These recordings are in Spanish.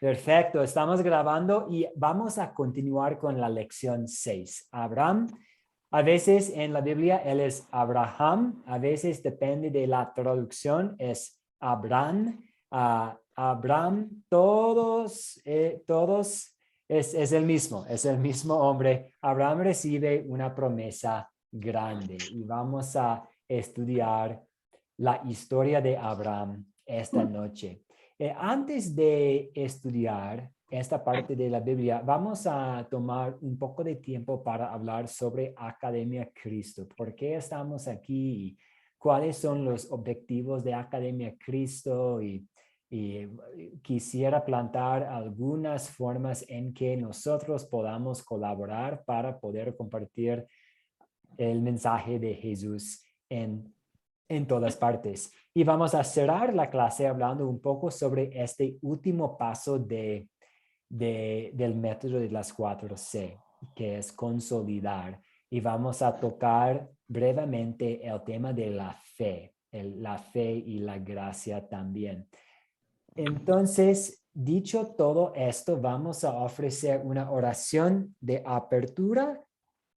Perfecto, estamos grabando y vamos a continuar con la lección 6. Abraham, a veces en la Biblia él es Abraham, a veces depende de la traducción, es Abraham, Abraham, todos es el mismo hombre. Abraham recibe una promesa grande y vamos a estudiar la historia de Abraham esta noche. Antes de estudiar esta parte de la Biblia, vamos a tomar un poco de tiempo para hablar sobre Academia Cristo. ¿Por qué estamos aquí? ¿Cuáles son los objetivos de Academia Cristo? Y quisiera plantar algunas formas en que nosotros podamos colaborar para poder compartir el mensaje de Jesús en todas partes. Y vamos a cerrar la clase hablando un poco sobre este último paso del método de las 4C, que es consolidar. Y vamos a tocar brevemente el tema de la fe, la fe y la gracia también. Entonces, dicho todo esto, vamos a ofrecer una oración de apertura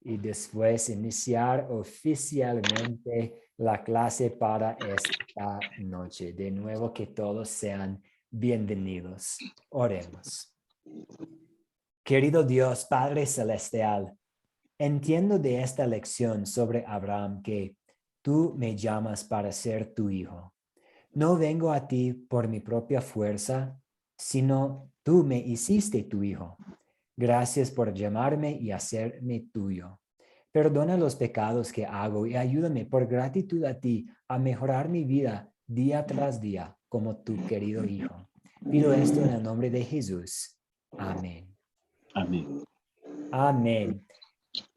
y después iniciar oficialmente la clase para esta noche. De nuevo, que todos sean bienvenidos. Oremos. Querido Dios, Padre Celestial, entiendo de esta lección sobre Abraham que tú me llamas para ser tu hijo. No vengo a ti por mi propia fuerza, sino tú me hiciste tu hijo. Gracias por llamarme y hacerme tuyo. Perdona los pecados que hago y ayúdame por gratitud a ti a mejorar mi vida día tras día como tu querido hijo. Pido esto en el nombre de Jesús. Amén. Amén. Amén.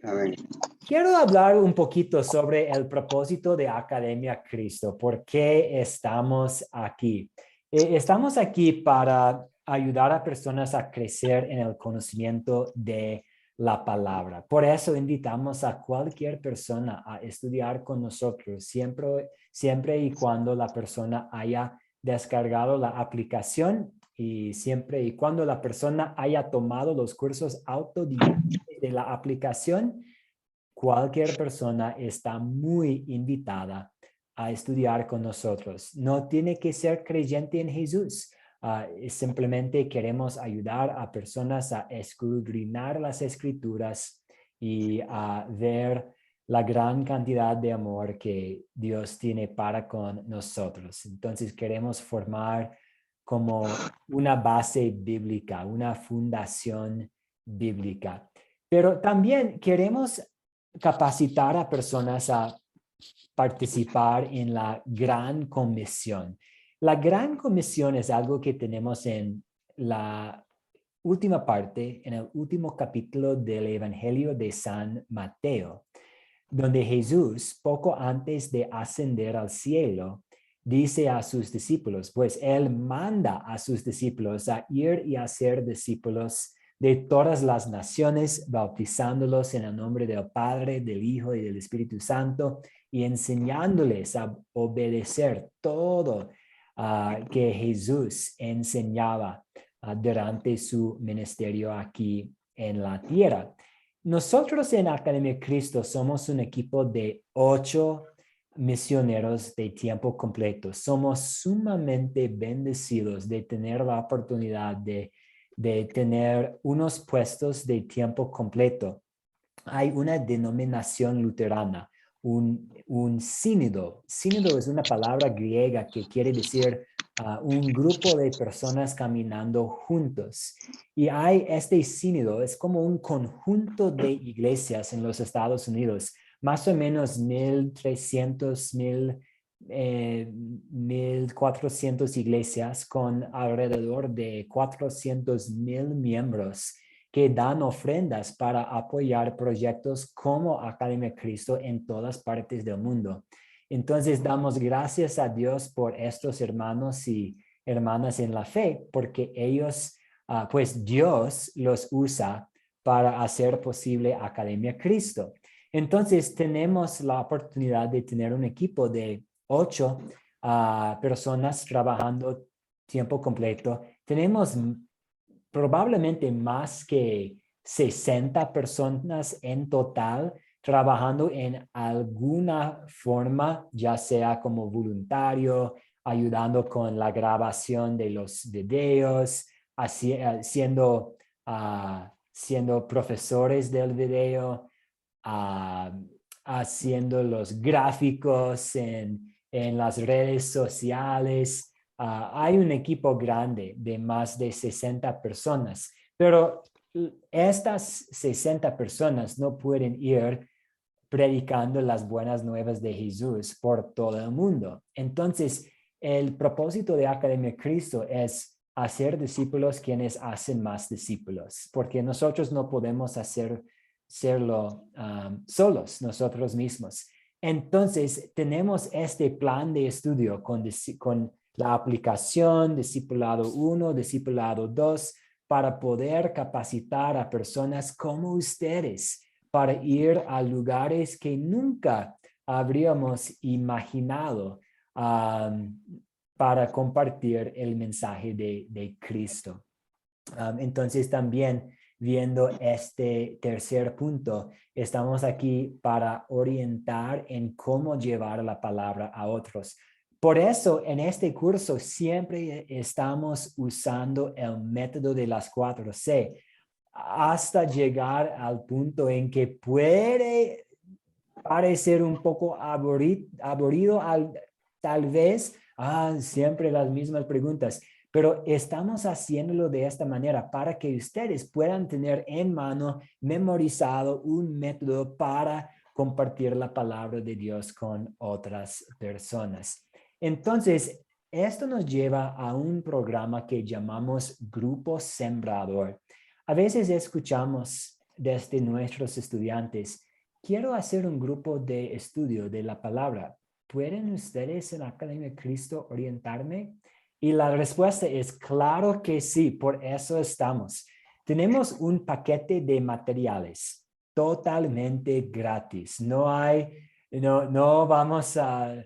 Amén. Quiero hablar un poquito sobre el propósito de Academia Cristo. ¿Por qué estamos aquí? Estamos aquí para ayudar a personas a crecer en el conocimiento de la palabra. Por eso invitamos a cualquier persona a estudiar con nosotros, siempre y cuando la persona haya descargado la aplicación y siempre y cuando la persona haya tomado los cursos autodidactos de la aplicación. Cualquier persona está muy invitada a estudiar con nosotros. No tiene que ser creyente en Jesús. Simplemente queremos ayudar a personas a escudriñar las escrituras y a ver la gran cantidad de amor que Dios tiene para con nosotros. Entonces queremos formar como una base bíblica, una fundación bíblica. Pero también queremos capacitar a personas a participar en la Gran Comisión. La Gran Comisión es algo que tenemos en la última parte, en el último capítulo del Evangelio de San Mateo, donde Jesús, poco antes de ascender al cielo, dice a sus discípulos, pues él manda a sus discípulos a ir y hacer discípulos de todas las naciones, bautizándolos en el nombre del Padre, del Hijo y del Espíritu Santo, y enseñándoles a obedecer todo que Jesús enseñaba durante su ministerio aquí en la tierra. Nosotros en Academia Cristo somos un equipo de 8 misioneros de tiempo completo. Somos sumamente bendecidos de tener la oportunidad de tener unos puestos de tiempo completo. Hay una denominación luterana, un sínodo. Sínodo es una palabra griega que quiere decir un grupo de personas caminando juntos. Y hay este sínodo, es como un conjunto de iglesias en los Estados Unidos, más o menos 1,300, 1,400 iglesias con alrededor de 400,000 miembros que dan ofrendas para apoyar proyectos como Academia Cristo en todas partes del mundo. Entonces damos gracias a Dios por estos hermanos y hermanas en la fe, porque ellos, pues Dios los usa para hacer posible Academia Cristo. Entonces tenemos la oportunidad de tener un equipo de 8 personas trabajando tiempo completo. Tenemos probablemente más que 60 personas en total trabajando en alguna forma, ya sea como voluntario, ayudando con la grabación de los videos, siendo profesores del video, ah, haciendo los gráficos en las redes sociales. Hay un equipo grande de más de 60 personas, pero estas 60 personas no pueden ir predicando las buenas nuevas de Jesús por todo el mundo. Entonces, el propósito de Academia Cristo es hacer discípulos quienes hacen más discípulos, porque nosotros no podemos hacerlo solos, nosotros mismos. Entonces, tenemos este plan de estudio con la aplicación Discipulado 1, Discipulado 2, para poder capacitar a personas como ustedes para ir a lugares que nunca habríamos imaginado para compartir el mensaje de Cristo. Entonces también viendo este tercer punto, estamos aquí para orientar en cómo llevar la palabra a otros. Por eso, en este curso siempre estamos usando el método de las 4C hasta llegar al punto en que puede parecer un poco aburrido tal vez, siempre las mismas preguntas, pero estamos haciéndolo de esta manera para que ustedes puedan tener en mano memorizado un método para compartir la palabra de Dios con otras personas. Entonces, esto nos lleva a un programa que llamamos Grupo Sembrador. A veces escuchamos desde nuestros estudiantes, quiero hacer un grupo de estudio de la palabra. ¿Pueden ustedes en la Academia de Cristo orientarme? Y la respuesta es claro que sí, por eso estamos. Tenemos un paquete de materiales totalmente gratis. No vamos a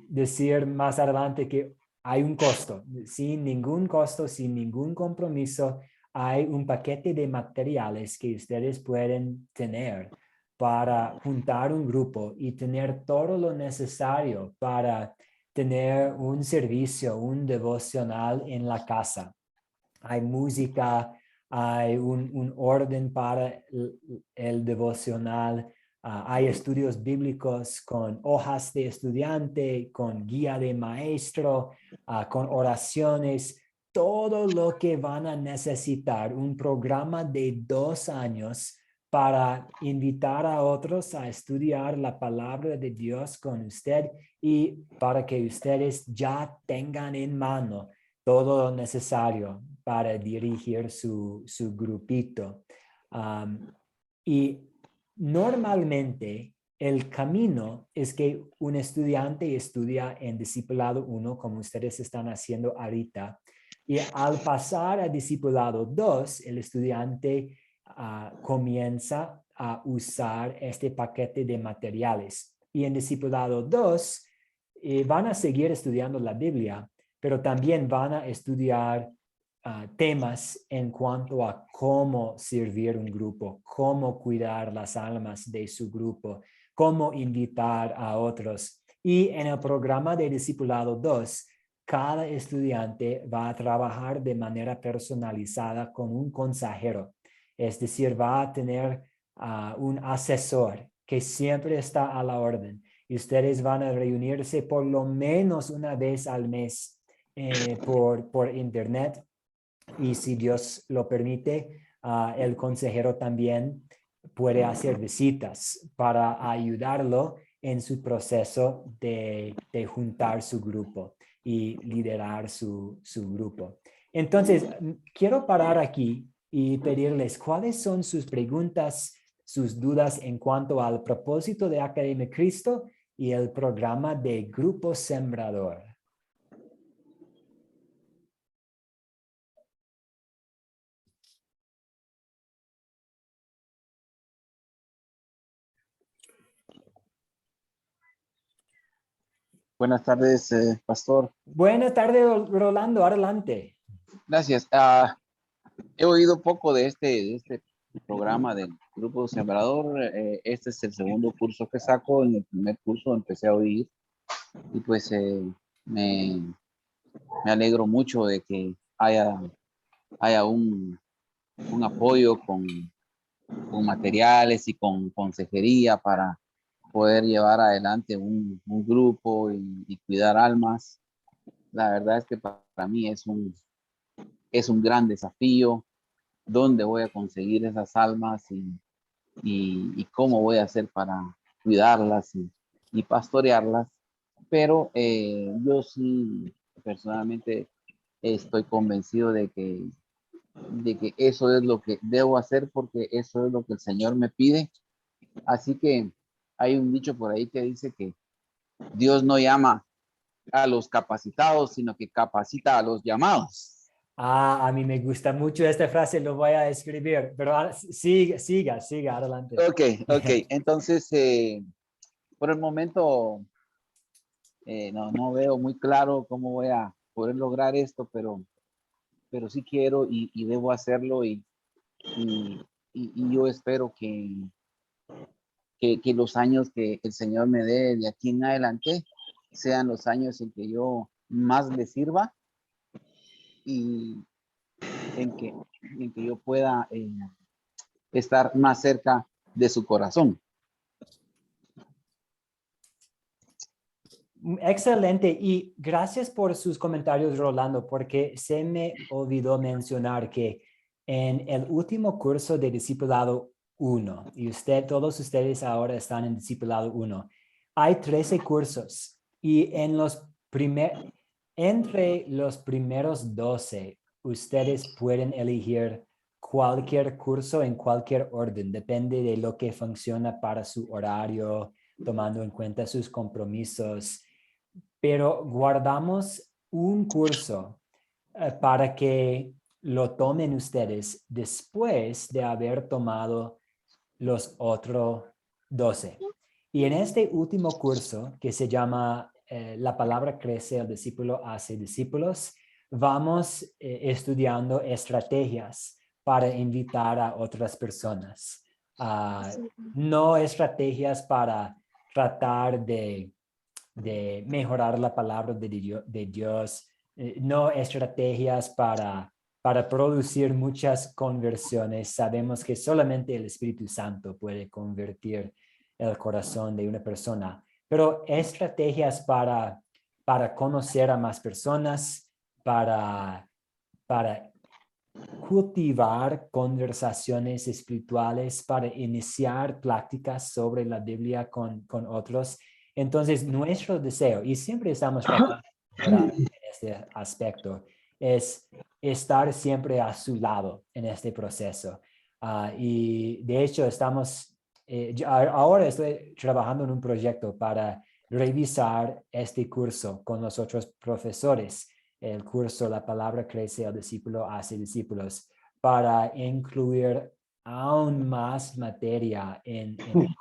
decir más adelante que hay un costo. Sin ningún costo, sin ningún compromiso, hay un paquete de materiales que ustedes pueden tener para juntar un grupo y tener todo lo necesario para tener un servicio, un devocional en la casa. Hay música, hay un orden para el devocional, hay estudios bíblicos con hojas de estudiante, con guía de maestro, con oraciones, todo lo que van a necesitar, un programa de 2 años para invitar a otros a estudiar la palabra de Dios con usted y para que ustedes ya tengan en mano todo lo necesario para dirigir su grupito. Y normalmente el camino es que un estudiante estudia en Discipulado 1, como ustedes están haciendo ahorita, y al pasar a Discipulado 2, el estudiante comienza a usar este paquete de materiales. Y en Discipulado 2 van a seguir estudiando la Biblia, pero también van a estudiar temas en cuanto a cómo servir un grupo, cómo cuidar las almas de su grupo, cómo invitar a otros. Y en el programa de Discipulado 2, cada estudiante va a trabajar de manera personalizada con un consejero. Es decir, va a tener un asesor que siempre está a la orden. Y ustedes van a reunirse por lo menos una vez al mes por internet. Y si Dios lo permite, el consejero también puede hacer visitas para ayudarlo en su proceso de juntar su grupo y liderar su grupo. Entonces, quiero parar aquí y pedirles cuáles son sus preguntas, sus dudas en cuanto al propósito de Academia Cristo y el programa de Grupo Sembrador. Buenas tardes, pastor. Buenas tardes, Rolando. Adelante. Gracias. He oído poco de este programa del Grupo Sembrador. Este es el segundo curso que saco. En el primer curso empecé a oír y pues me, me alegro mucho de que haya un apoyo con materiales y con consejería para poder llevar adelante un grupo y cuidar almas. La verdad es que para mí es un gran desafío. ¿Dónde voy a conseguir esas almas y cómo voy a hacer para cuidarlas y pastorearlas? Pero yo sí personalmente estoy convencido de que eso es lo que debo hacer porque eso es lo que el Señor me pide. Así que hay un dicho por ahí que dice que Dios no llama a los capacitados, sino que capacita a los llamados. Ah, a mí me gusta mucho esta frase, lo voy a escribir, pero siga adelante. Ok, ok. Entonces, por el momento, no veo muy claro cómo voy a poder lograr esto, pero sí quiero y debo hacerlo y, y yo espero que los años que el Señor me dé de aquí en adelante sean los años en que yo más le sirva y en que yo pueda estar más cerca de su corazón. Excelente y gracias por sus comentarios, Rolando, porque se me olvidó mencionar que en el último curso de Discipulado 1, y todos ustedes ahora están en Discipulado 1, hay 13 cursos y entre los primeros 12, ustedes pueden elegir cualquier curso en cualquier orden, depende de lo que funciona para su horario, tomando en cuenta sus compromisos, pero guardamos un curso para que lo tomen ustedes después de haber tomado los otros 12. Y en este último curso, que se llama La palabra crece, el discípulo hace discípulos, vamos estudiando estrategias para invitar a otras personas. No estrategias para tratar de mejorar la palabra de Dios, no estrategias para producir muchas conversiones. Sabemos que solamente el Espíritu Santo puede convertir el corazón de una persona, pero estrategias para conocer a más personas, para cultivar conversaciones espirituales, para iniciar prácticas sobre la Biblia con otros. Entonces, nuestro deseo, y siempre estamos tratando de mejorar en este aspecto, es estar siempre a su lado en este proceso. Y de hecho, ahora estoy trabajando en un proyecto para revisar este curso con los otros profesores, el curso La palabra crece, el discípulo hace discípulos, para incluir aún más materia en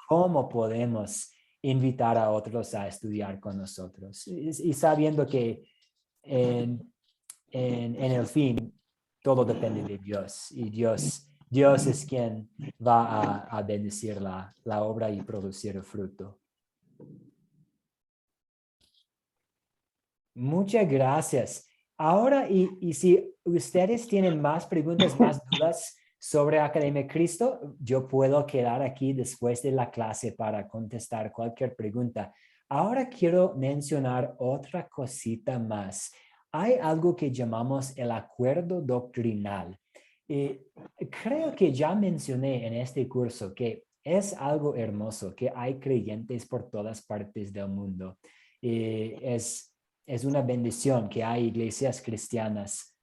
cómo podemos invitar a otros a estudiar con nosotros. Y sabiendo que en el fin todo depende de Dios y Dios es quien va a bendecir la obra y producir el fruto. Muchas gracias. Ahora, y si ustedes tienen más preguntas, más dudas sobre Academia Cristo, yo puedo quedar aquí después de la clase para contestar cualquier pregunta. Ahora quiero mencionar otra cosita más. Hay algo que llamamos el acuerdo doctrinal. Creo que ya mencioné en este curso que es algo hermoso, que hay creyentes por todas partes del mundo. Es una bendición que hay iglesias cristianas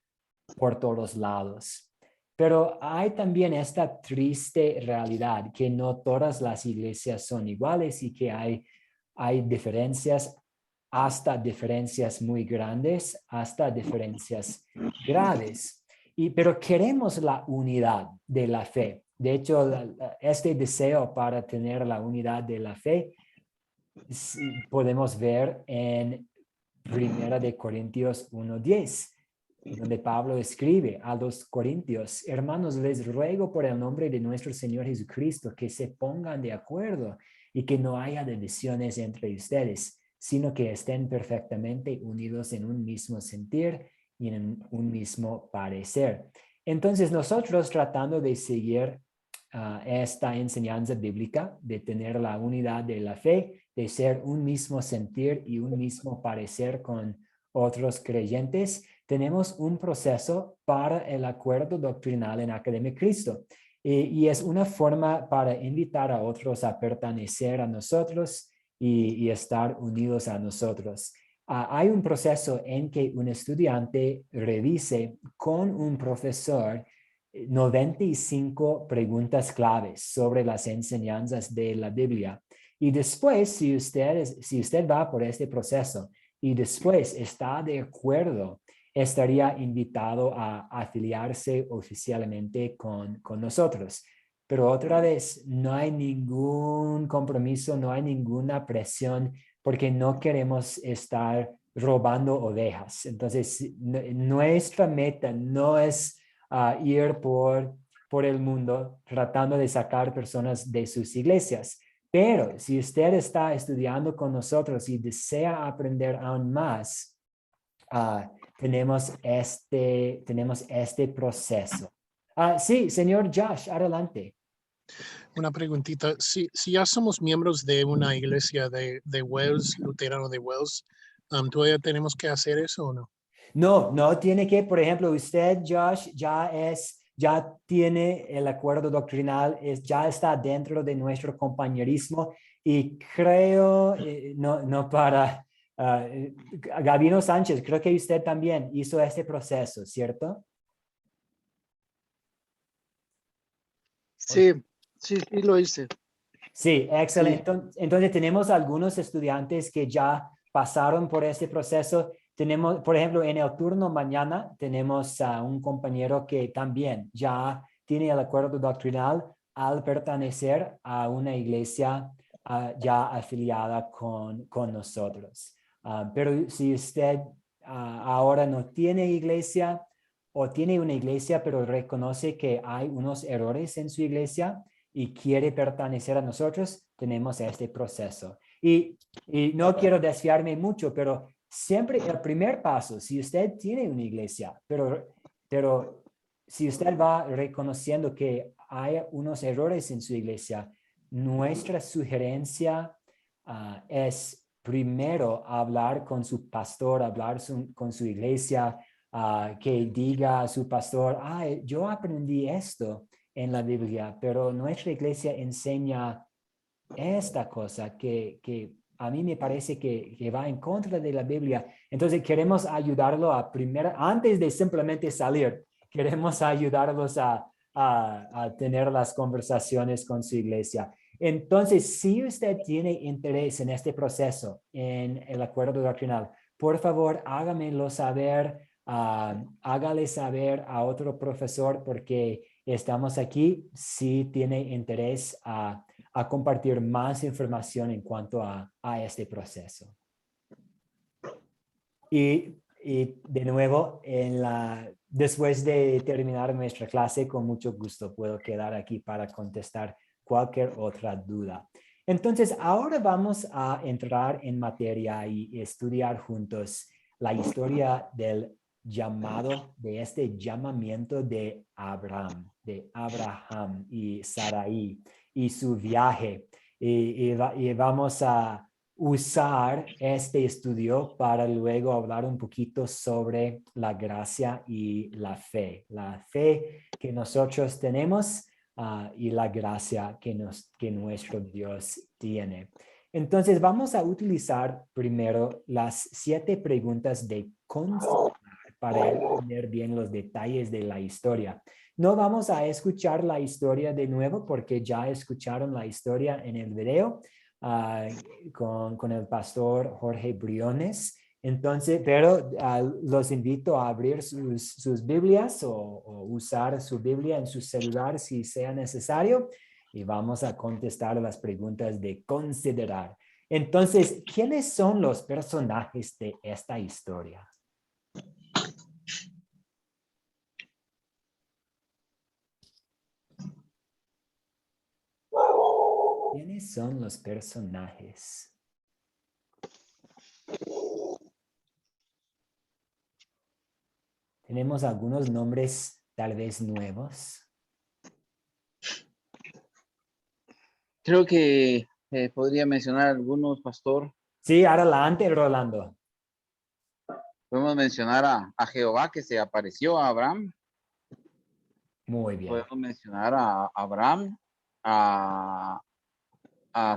por todos lados. Pero hay también esta triste realidad que no todas las iglesias son iguales y que hay diferencias, hasta diferencias muy grandes, hasta diferencias graves. Pero queremos la unidad de la fe. De hecho, este deseo para tener la unidad de la fe podemos ver en Primera de Corintios 1:10. donde Pablo escribe a los corintios: hermanos, les ruego por el nombre de nuestro Señor Jesucristo que se pongan de acuerdo y que no haya divisiones entre ustedes, sino que estén perfectamente unidos en un mismo sentir y en un mismo parecer. Entonces nosotros, tratando de seguir esta enseñanza bíblica, de tener la unidad de la fe, de ser un mismo sentir y un mismo parecer con otros creyentes, tenemos un proceso para el acuerdo doctrinal en Academia Cristo. Y es una forma para invitar a otros a pertenecer a nosotros y estar unidos a nosotros. Hay un proceso en que un estudiante revise con un profesor 95 preguntas claves sobre las enseñanzas de la Biblia. Y después, si usted va por este proceso y después está de acuerdo, estaría invitado a afiliarse oficialmente con nosotros. Pero otra vez, no hay ningún compromiso, no hay ninguna presión, porque no queremos estar robando ovejas. Entonces, nuestra meta no es ir por el mundo tratando de sacar personas de sus iglesias. Pero si usted está estudiando con nosotros y desea aprender aún más, tenemos este proceso. Sí, señor Josh, adelante. Una preguntita. Si ya somos miembros de una iglesia de Wales, luterano de Wales, ¿todavía tenemos que hacer eso o no? No tiene que, por ejemplo, usted, Josh, ya tiene el acuerdo doctrinal, ya está dentro de nuestro compañerismo y creo, no para, Gabino Sánchez, creo que usted también hizo este proceso, ¿cierto? Sí, lo hice. Sí, excelente. Sí. Entonces tenemos algunos estudiantes que ya pasaron por este proceso. Tenemos, por ejemplo, en el turno mañana tenemos a un compañero que también ya tiene el acuerdo doctrinal al pertenecer a una iglesia ya afiliada con nosotros. Pero si usted ahora no tiene iglesia o tiene una iglesia pero reconoce que hay unos errores en su iglesia y quiere pertenecer a nosotros, tenemos este proceso. Y no quiero desviarme mucho, pero siempre el primer paso, si usted tiene una iglesia, pero si usted va reconociendo que hay unos errores en su iglesia, nuestra sugerencia es primero hablar con su pastor, hablar con su iglesia, que diga a su pastor: yo aprendí esto en la Biblia, pero nuestra iglesia enseña esta cosa que a mí me parece que va en contra de la Biblia. Entonces queremos ayudarlo antes de simplemente salir, queremos ayudarlos a tener las conversaciones con su iglesia. Entonces, si usted tiene interés en este proceso, en el acuerdo doctrinal, por favor, hágamelo saber, hágale saber a otro profesor, porque estamos aquí si tiene interés a compartir más información en cuanto a este proceso. Y de nuevo, después de terminar nuestra clase, con mucho gusto puedo quedar aquí para contestar cualquier otra duda. Entonces, ahora vamos a entrar en materia y estudiar juntos la historia del llamado, de este llamamiento de Abraham y Sarai y su viaje. Y vamos a usar este estudio para luego hablar un poquito sobre la gracia y la fe que nosotros tenemos y la gracia que nuestro Dios tiene. Entonces vamos a utilizar primero las 7 preguntas de considerar para entender bien los detalles de la historia. No vamos a escuchar la historia de nuevo porque ya escucharon la historia en el video con el pastor Jorge Briones. Entonces, pero los invito a abrir sus Biblias o usar su Biblia en su celular si sea necesario, y vamos a contestar las preguntas de considerar. Entonces, ¿quiénes son los personajes de esta historia? ¿Quiénes son los personajes? Tenemos algunos nombres tal vez nuevos. Creo que podría mencionar algunos, pastor. Sí, adelante, Rolando. Podemos mencionar a Jehová que se apareció a Abraham. Muy bien. Podemos mencionar a Abraham, a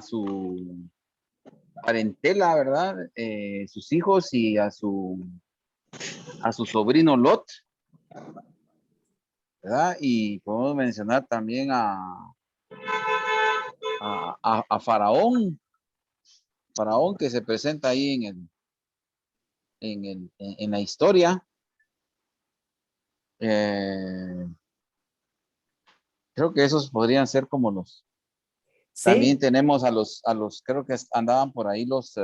su parentela, ¿verdad? Sus hijos y a su sobrino Lot, ¿verdad? Y podemos mencionar también a Faraón, que se presenta ahí en la historia. Creo que esos podrían ser como los. También Sí, tenemos a los, creo que andaban por ahí los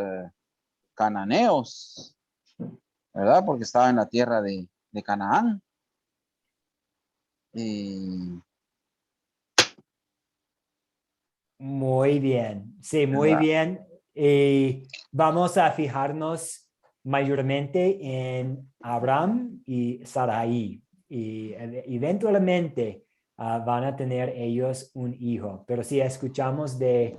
cananeos, ¿verdad? Porque estaba en la tierra de Canaán. muy bien. Sí, muy ¿Verdad? bien. Y vamos a fijarnos mayormente en Abraham y Sarai. Y eventualmente van a tener ellos un hijo. Pero si escuchamos del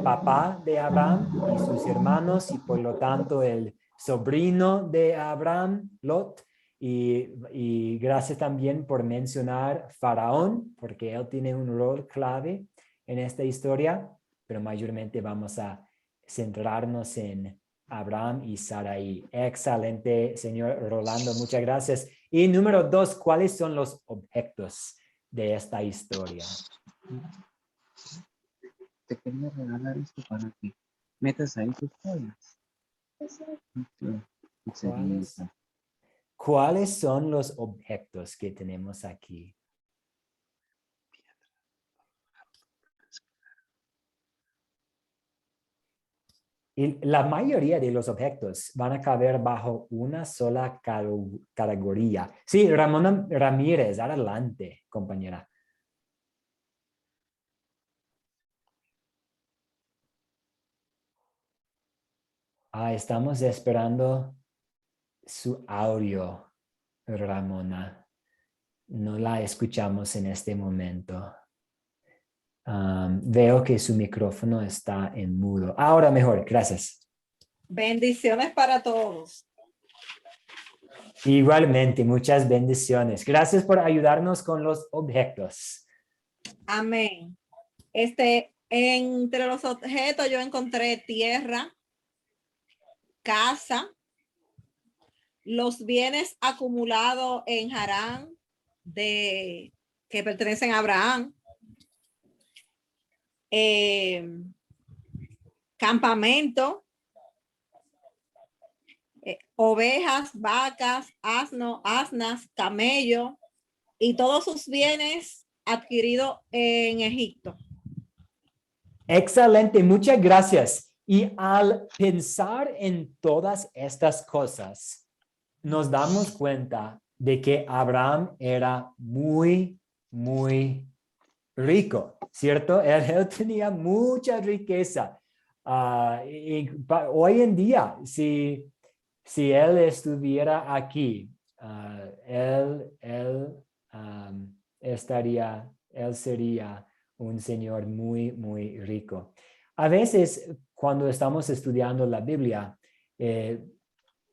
papá de Abraham y sus hermanos y por lo tanto el sobrino de Abraham, Lot, y gracias también por mencionar Faraón, porque él tiene un rol clave en esta historia, pero mayormente vamos a centrarnos en Abraham y Sarai. Excelente, señor Rolando, muchas gracias. Y número 2, ¿cuáles son los objetos de esta historia? Te quería regalar esto para que metas ahí tus joyas. ¿Cuáles son los objetos que tenemos aquí? Y la mayoría de los objetos van a caber bajo una sola categoría. Sí, Ramona Ramírez, adelante, compañera. Estamos esperando su audio, Ramona. No la escuchamos en este momento. Veo que su micrófono está en mudo. Ahora mejor, gracias. Bendiciones para todos. Igualmente, muchas bendiciones. Gracias por ayudarnos con los objetos. Amén. Entre los objetos yo encontré tierra, casa, los bienes acumulados en Harán que pertenecen a Abraham, campamento, ovejas, vacas, asnas, camello y todos sus bienes adquiridos en Egipto. Excelente, muchas gracias. Y al pensar en todas estas cosas, nos damos cuenta de que Abraham era muy, muy rico, ¿cierto? Él tenía mucha riqueza. Hoy en día, si él estuviera aquí, él sería un señor muy, muy rico. A veces, cuando estamos estudiando la Biblia,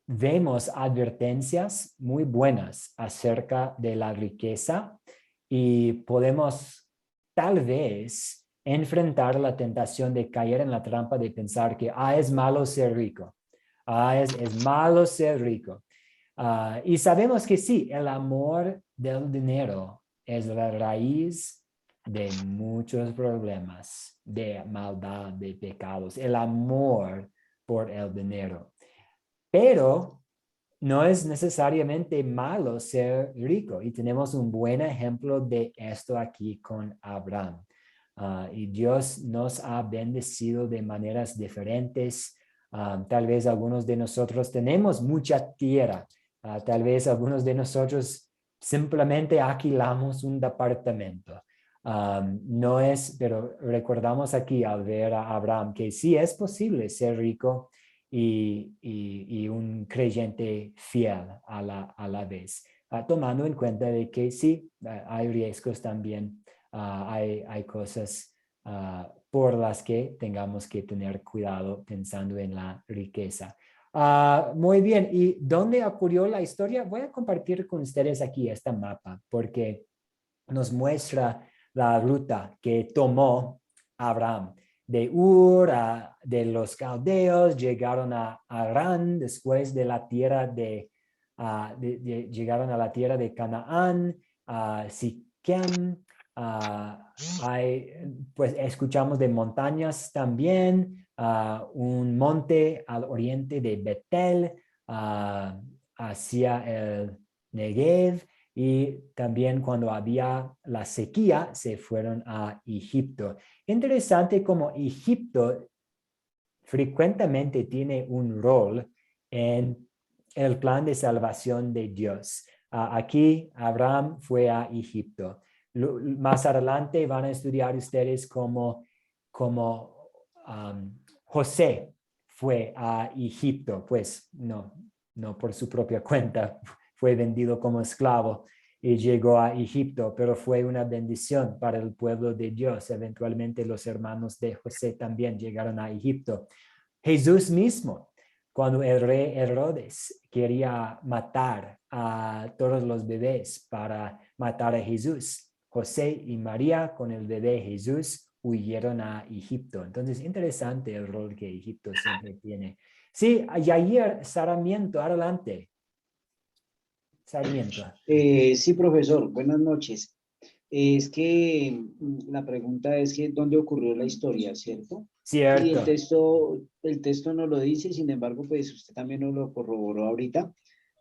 vemos advertencias muy buenas acerca de la riqueza y podemos tal vez enfrentar la tentación de caer en la trampa de pensar que es malo ser rico. Es malo ser rico. Y sabemos que sí, el amor del dinero es la raíz de muchos problemas, de maldad, de pecados, el amor por el dinero. Pero no es necesariamente malo ser rico y tenemos un buen ejemplo de esto aquí con Abraham. Y Dios nos ha bendecido de maneras diferentes. Tal vez algunos de nosotros tenemos mucha tierra. Tal vez algunos de nosotros simplemente alquilamos un departamento. No es, pero recordamos aquí al ver a Abraham que sí es posible ser rico y un creyente fiel a la vez, tomando en cuenta de que sí, hay riesgos también, hay cosas por las que tengamos que tener cuidado pensando en la riqueza. Muy bien, ¿y dónde ocurrió la historia? Voy a compartir con ustedes aquí este mapa porque nos muestra la ruta que tomó Abraham. De Ur, de los caldeos, llegaron a Arán, después de la tierra llegaron a la tierra de Canaán, a Siquem, pues escuchamos de montañas también, un monte al oriente de Betel, hacia el Negev, y también cuando había la sequía se fueron a Egipto. Interesante como Egipto frecuentemente tiene un rol en el plan de salvación de Dios. Aquí Abraham fue a Egipto. Más adelante van a estudiar ustedes como José fue a Egipto, pues no por su propia cuenta, fue vendido como esclavo y llegó a Egipto, pero fue una bendición para el pueblo de Dios. Eventualmente los hermanos de José también llegaron a Egipto. Jesús mismo, cuando el rey Herodes quería matar a todos los bebés para matar a Jesús, José y María con el bebé Jesús huyeron a Egipto. Entonces, interesante el rol que Egipto siempre tiene. Sí, Yair Sarmiento, adelante. Sarmiento. Sí, profesor, buenas noches. Es que la pregunta es que ¿dónde ocurrió la historia, cierto? Cierto. Y el texto no lo dice, sin embargo, pues usted también nos lo corroboró ahorita,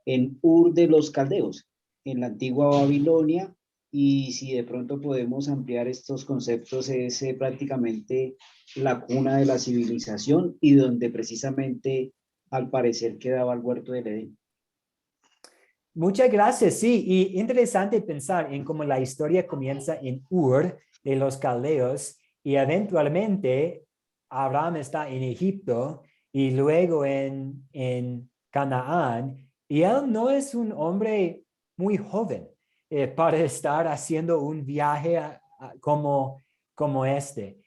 en Ur de los Caldeos, en la antigua Babilonia, y si de pronto podemos ampliar estos conceptos, es prácticamente la cuna de la civilización y donde precisamente al parecer quedaba el huerto del Edén. Muchas gracias, sí, y interesante pensar en cómo la historia comienza en Ur de los Caldeos y eventualmente Abraham está en Egipto y luego en Canaán, y él no es un hombre muy joven para estar haciendo un viaje como este.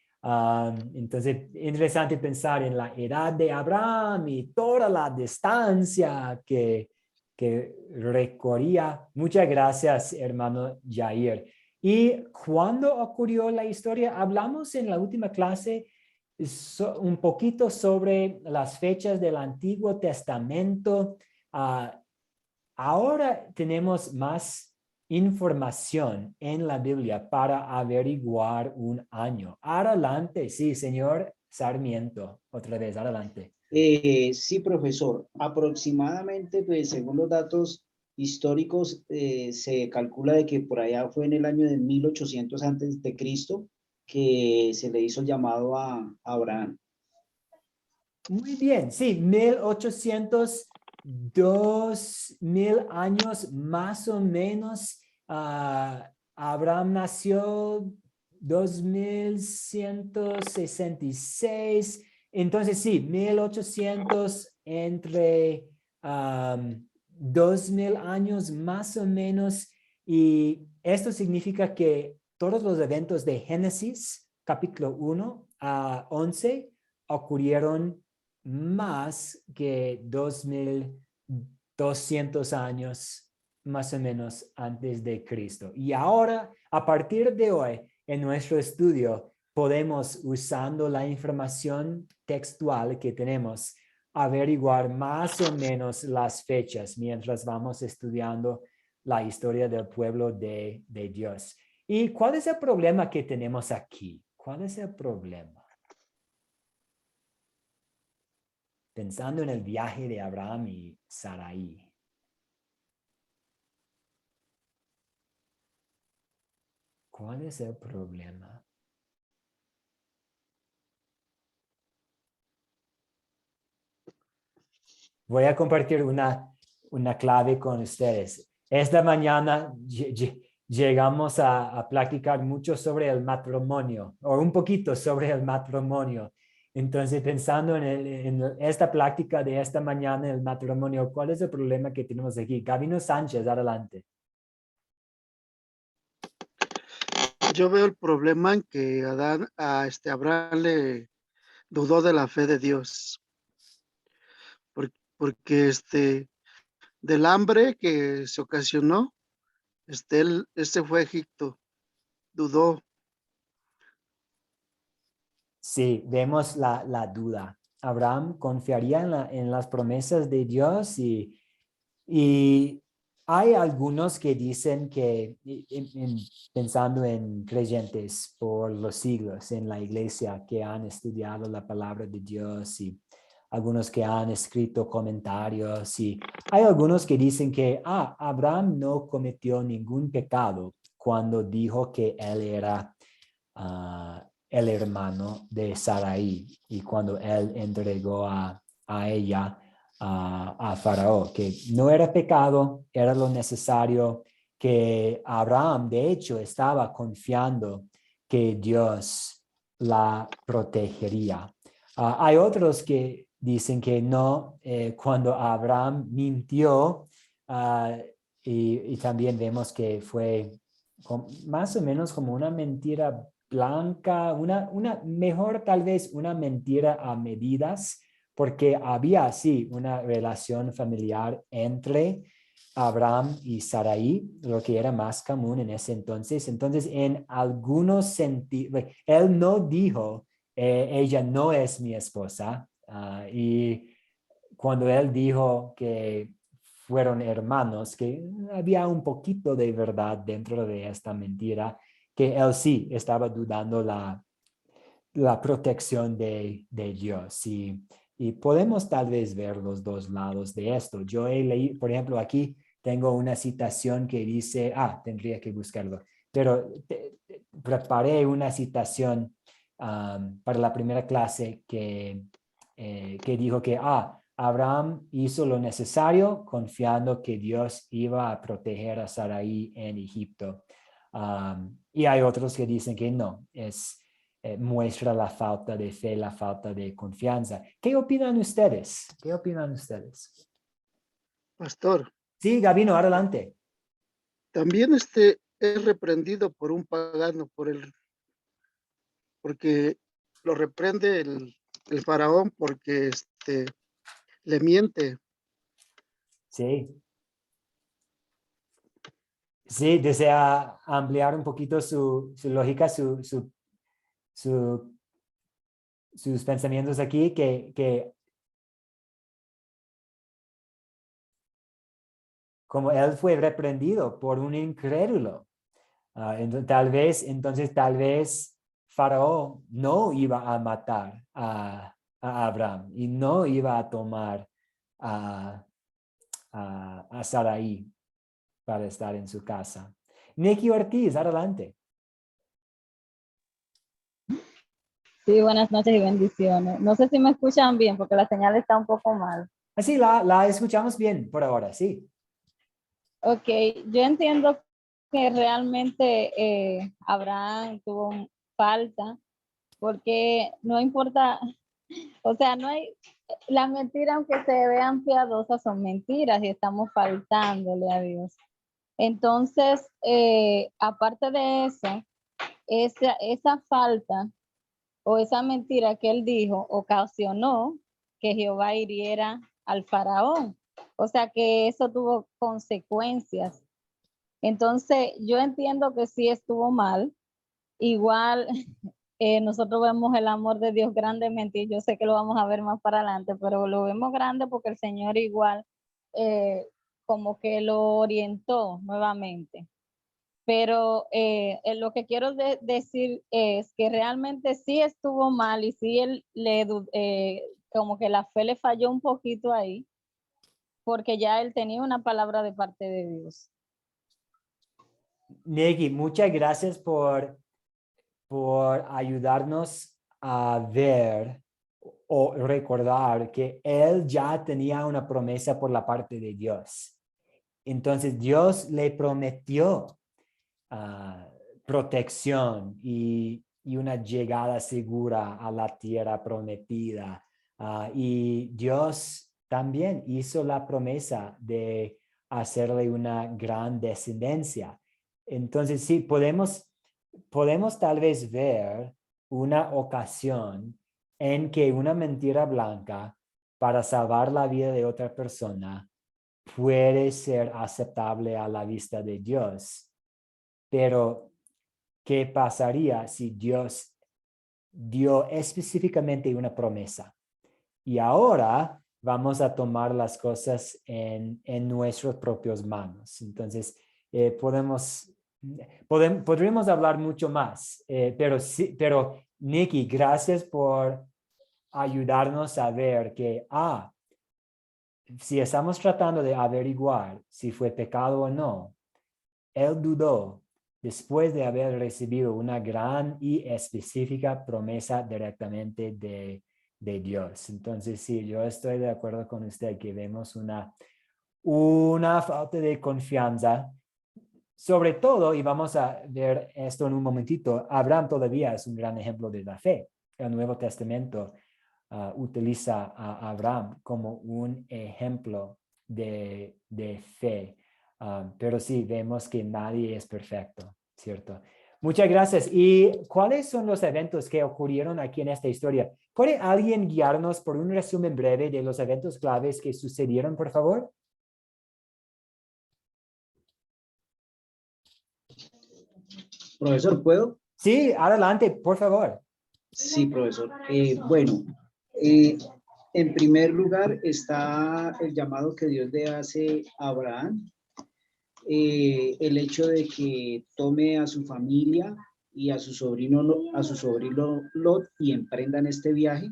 Entonces, interesante pensar en la edad de Abraham y toda la distancia que recorría. Muchas gracias, hermano Jair. ¿Y cuándo ocurrió la historia? Hablamos en la última clase un poquito sobre las fechas del Antiguo Testamento. Ahora tenemos más información en la Biblia para averiguar un año. Adelante, sí, señor Sarmiento. Otra vez, adelante. Sí, profesor. Aproximadamente, pues, según los datos históricos, se calcula de que por allá fue en el año de 1800 antes de Cristo que se le hizo el llamado a Abraham. Muy bien, sí, 1800, 2000 años más o menos. Abraham nació 2166. Entonces, sí, 1800 entre 2000 años más o menos. Y esto significa que todos los eventos de Génesis, capítulo 1 a 11, ocurrieron más que 2200 años más o menos antes de Cristo. Y ahora, a partir de hoy, en nuestro estudio, podemos, usando la información textual que tenemos, averiguar más o menos las fechas mientras vamos estudiando la historia del pueblo de Dios. ¿Y cuál es el problema que tenemos aquí? ¿Cuál es el problema? Pensando en el viaje de Abraham y Sarai. ¿Cuál es el problema? Voy a compartir una clave con ustedes. Esta mañana llegamos a platicar mucho sobre el matrimonio, o un poquito sobre el matrimonio. Entonces, pensando en esta plática de esta mañana, el matrimonio, ¿cuál es el problema que tenemos aquí? Gabino Sánchez, adelante. Yo veo el problema en que Abraham le dudó de la fe de Dios, porque del hambre que se ocasionó, él fue a Egipto, dudó. Sí, vemos la duda. Abraham confiaría en las promesas de Dios y hay algunos que dicen que, pensando en creyentes por los siglos en la iglesia que han estudiado la palabra de Dios y algunos que han escrito comentarios y hay algunos que dicen que Abraham no cometió ningún pecado cuando dijo que él era el hermano de Sarai y cuando él entregó a ella a Faraón, que no era pecado, era lo necesario, que Abraham de hecho estaba confiando que Dios la protegería. Hay otros que dicen que no, cuando Abraham mintió, y también vemos que fue más o menos como una mentira blanca, mejor tal vez una mentira a medidas, porque había sí una relación familiar entre Abraham y Sarai, lo que era más común en ese entonces. Entonces, en algunos sentidos, él no dijo, ella no es mi esposa, y cuando él dijo que fueron hermanos, que había un poquito de verdad dentro de esta mentira, que él sí estaba dudando la protección de Dios. Y podemos tal vez ver los dos lados de esto. Yo he leído, por ejemplo, aquí tengo una citación que dice, tendría que buscarlo, pero preparé una citación para la primera clase que dijo que Abraham hizo lo necesario confiando que Dios iba a proteger a Sarai en Egipto. Y hay otros que dicen que no, muestra la falta de fe, la falta de confianza. ¿Qué opinan ustedes? ¿Qué opinan ustedes? Pastor, Sí, Gabino, adelante. también es reprendido por un pagano, porque lo reprende el faraón porque le miente. Sí. Sí, desea ampliar un poquito su lógica, sus pensamientos aquí, que como él fue reprendido por un incrédulo. Entonces tal vez Faraón no iba a matar a Abraham y no iba a tomar a Sarai para estar en su casa. Nicky Ortiz, adelante. Sí, buenas noches y bendiciones. No sé si me escuchan bien porque la señal está un poco mal. Así la escuchamos bien por ahora, sí. Ok, yo entiendo que realmente Abraham tuvo falta porque no importa, o sea, no hay, las mentiras aunque se vean piadosas son mentiras y estamos faltándole a Dios. Entonces, aparte de eso, esa falta o esa mentira que él dijo ocasionó que Jehová hiriera al faraón. O sea que eso tuvo consecuencias. Entonces, yo entiendo que sí estuvo mal. Igual nosotros vemos el amor de Dios grandemente y yo sé que lo vamos a ver más para adelante, pero lo vemos grande porque el Señor igual como que lo orientó nuevamente. Pero lo que quiero decir es que realmente sí estuvo mal y sí él como que la fe le falló un poquito ahí, porque ya él tenía una palabra de parte de Dios. Nicky, muchas gracias por ayudarnos a ver o recordar que él ya tenía una promesa por la parte de Dios. Entonces Dios le prometió protección y una llegada segura a la tierra prometida. Y Dios también hizo la promesa de hacerle una gran descendencia. Entonces, sí, podemos tal vez ver una ocasión en que una mentira blanca para salvar la vida de otra persona puede ser aceptable a la vista de Dios. Pero, ¿qué pasaría si Dios dio específicamente una promesa? Y ahora vamos a tomar las cosas en nuestras propias manos. Entonces, podríamos hablar mucho más, pero Nikki, gracias por ayudarnos a ver que, si estamos tratando de averiguar si fue pecado o no, él dudó después de haber recibido una gran y específica promesa directamente de Dios. Entonces, sí, yo estoy de acuerdo con usted que vemos una falta de confianza. Sobre todo, y vamos a ver esto en un momentito, Abraham todavía es un gran ejemplo de la fe. El Nuevo Testamento utiliza a Abraham como un ejemplo de fe. Pero sí, vemos que nadie es perfecto, ¿cierto? Muchas gracias. ¿Y cuáles son los eventos que ocurrieron aquí en esta historia? ¿Puede alguien guiarnos por un resumen breve de los eventos claves que sucedieron, por favor? Profesor, ¿puedo? Sí, adelante, por favor. Sí, profesor. Bueno, en primer lugar está el llamado que Dios le hace a Abraham, el hecho de que tome a su familia y a su sobrino Lot y emprendan este viaje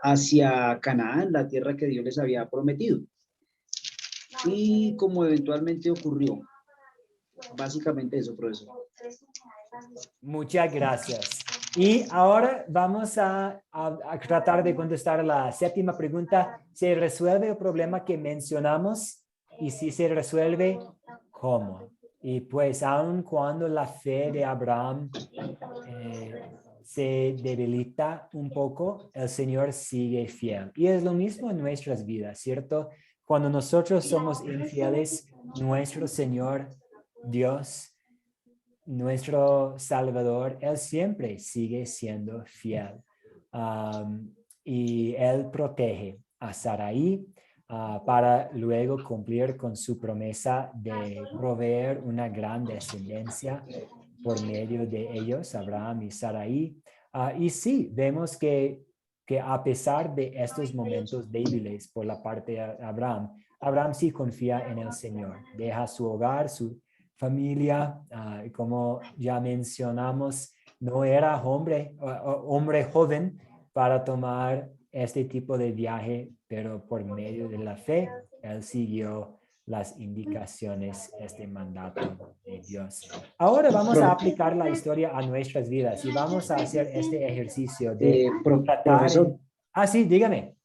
hacia Canaán, la tierra que Dios les había prometido. Y como eventualmente ocurrió. Básicamente eso, profesor. Muchas gracias. Y ahora vamos a tratar de contestar la séptima pregunta. ¿Se resuelve el problema que mencionamos? Y si se resuelve, ¿cómo? Y pues aun cuando la fe de Abraham se debilita un poco, el Señor sigue fiel. Y es lo mismo en nuestras vidas, ¿cierto? Cuando nosotros somos infieles, nuestro Señor Dios, nuestro Salvador, Él siempre sigue siendo fiel. Y Él protege a Sarai para luego cumplir con su promesa de proveer una gran descendencia por medio de ellos, Abraham y Sarai. Y sí, vemos que a pesar de estos momentos débiles por la parte de Abraham, Abraham sí confía en el Señor, deja su hogar, su familia, como ya mencionamos, no era hombre joven para tomar este tipo de viaje, pero por medio de la fe, él siguió las indicaciones, este mandato de Dios. Ahora vamos a aplicar la historia a nuestras vidas y vamos a hacer este ejercicio de tratar... Profesor. Sí, dígame.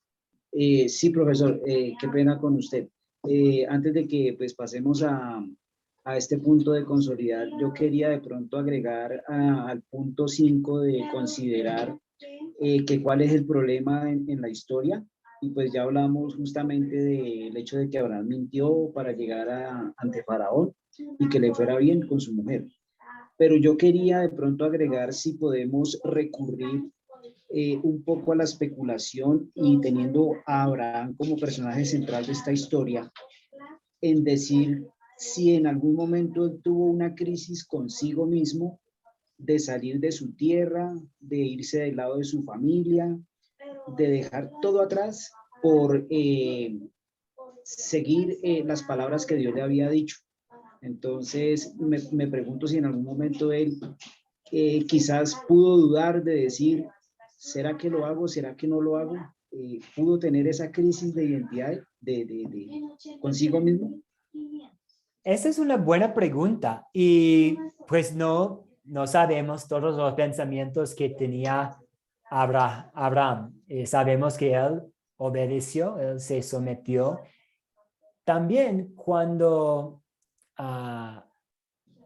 Sí, profesor, qué pena con usted. Antes de que pues pasemos a este punto de consolidar, yo quería de pronto agregar al punto 5 de considerar que cuál es el problema en la historia. Y pues ya hablamos justamente del hecho de que Abraham mintió para llegar ante Faraón y que le fuera bien con su mujer. Pero yo quería de pronto agregar si podemos recurrir un poco a la especulación y teniendo a Abraham como personaje central de esta historia, en decir si en algún momento tuvo una crisis consigo mismo de salir de su tierra, de irse del lado de su familia, de dejar todo atrás por seguir las palabras que Dios le había dicho. Entonces me pregunto si en algún momento él quizás pudo dudar de decir, ¿será que lo hago? ¿Será que no lo hago? ¿Pudo tener esa crisis de identidad de consigo mismo? Esa es una buena pregunta y pues no sabemos todos los pensamientos que tenía Abraham. Sabemos que él obedeció, él se sometió. También cuando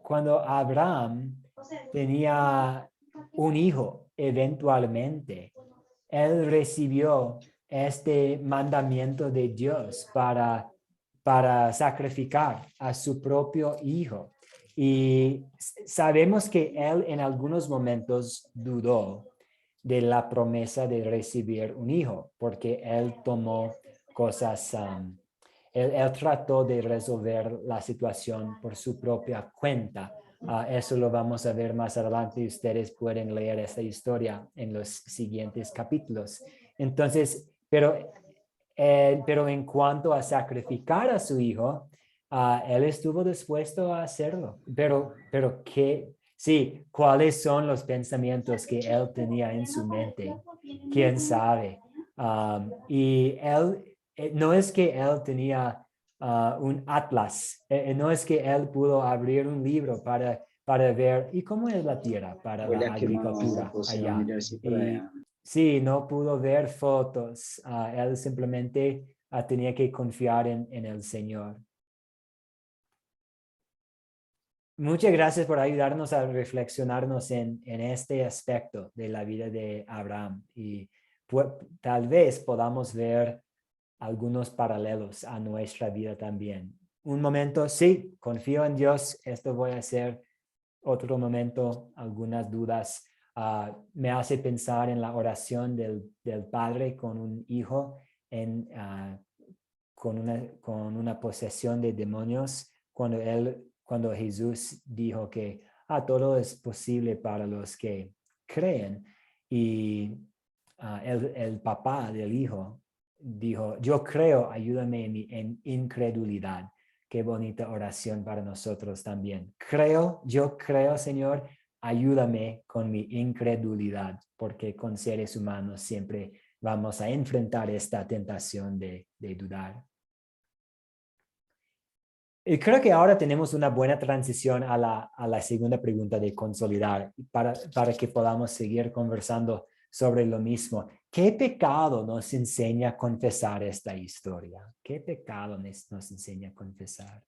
cuando Abraham tenía un hijo eventualmente, él recibió este mandamiento de Dios para sacrificar a su propio hijo. Y sabemos que él en algunos momentos dudó de la promesa de recibir un hijo, porque él tomó cosas, él trató de resolver la situación por su propia cuenta. Eso lo vamos a ver más adelante y ustedes pueden leer esta historia en los siguientes capítulos. Entonces, pero en cuanto a sacrificar a su hijo, él estuvo dispuesto a hacerlo. Pero ¿qué? Sí, ¿cuáles son los pensamientos que él tenía en su mente? ¿Quién sabe? Y él, no es que él tenía un atlas, no es que él pudo abrir un libro para ver, ¿y cómo es la tierra para Huele la a quemado, agricultura José, va a allá? mirar si por Y allá. sí, no pudo ver fotos, él simplemente tenía que confiar en el Señor. Muchas gracias por ayudarnos a reflexionarnos en este aspecto de la vida de Abraham y tal vez podamos ver algunos paralelos a nuestra vida también. Un momento, sí, confío en Dios, esto voy a hacer. Otro momento, algunas dudas. Me hace pensar en la oración del padre con un hijo con una posesión de demonios, cuando Jesús dijo que todo es posible para los que creen. Y el papá del hijo dijo, yo creo, ayúdame en mi incredulidad. Qué bonita oración para nosotros también. Yo creo, Señor, ayúdame con mi incredulidad, porque con seres humanos siempre vamos a enfrentar esta tentación de dudar. Y creo que ahora tenemos una buena transición a la segunda pregunta de consolidar para que podamos seguir conversando sobre lo mismo. ¿Qué pecado nos enseña a confesar esta historia? ¿Qué pecado nos enseña a confesar?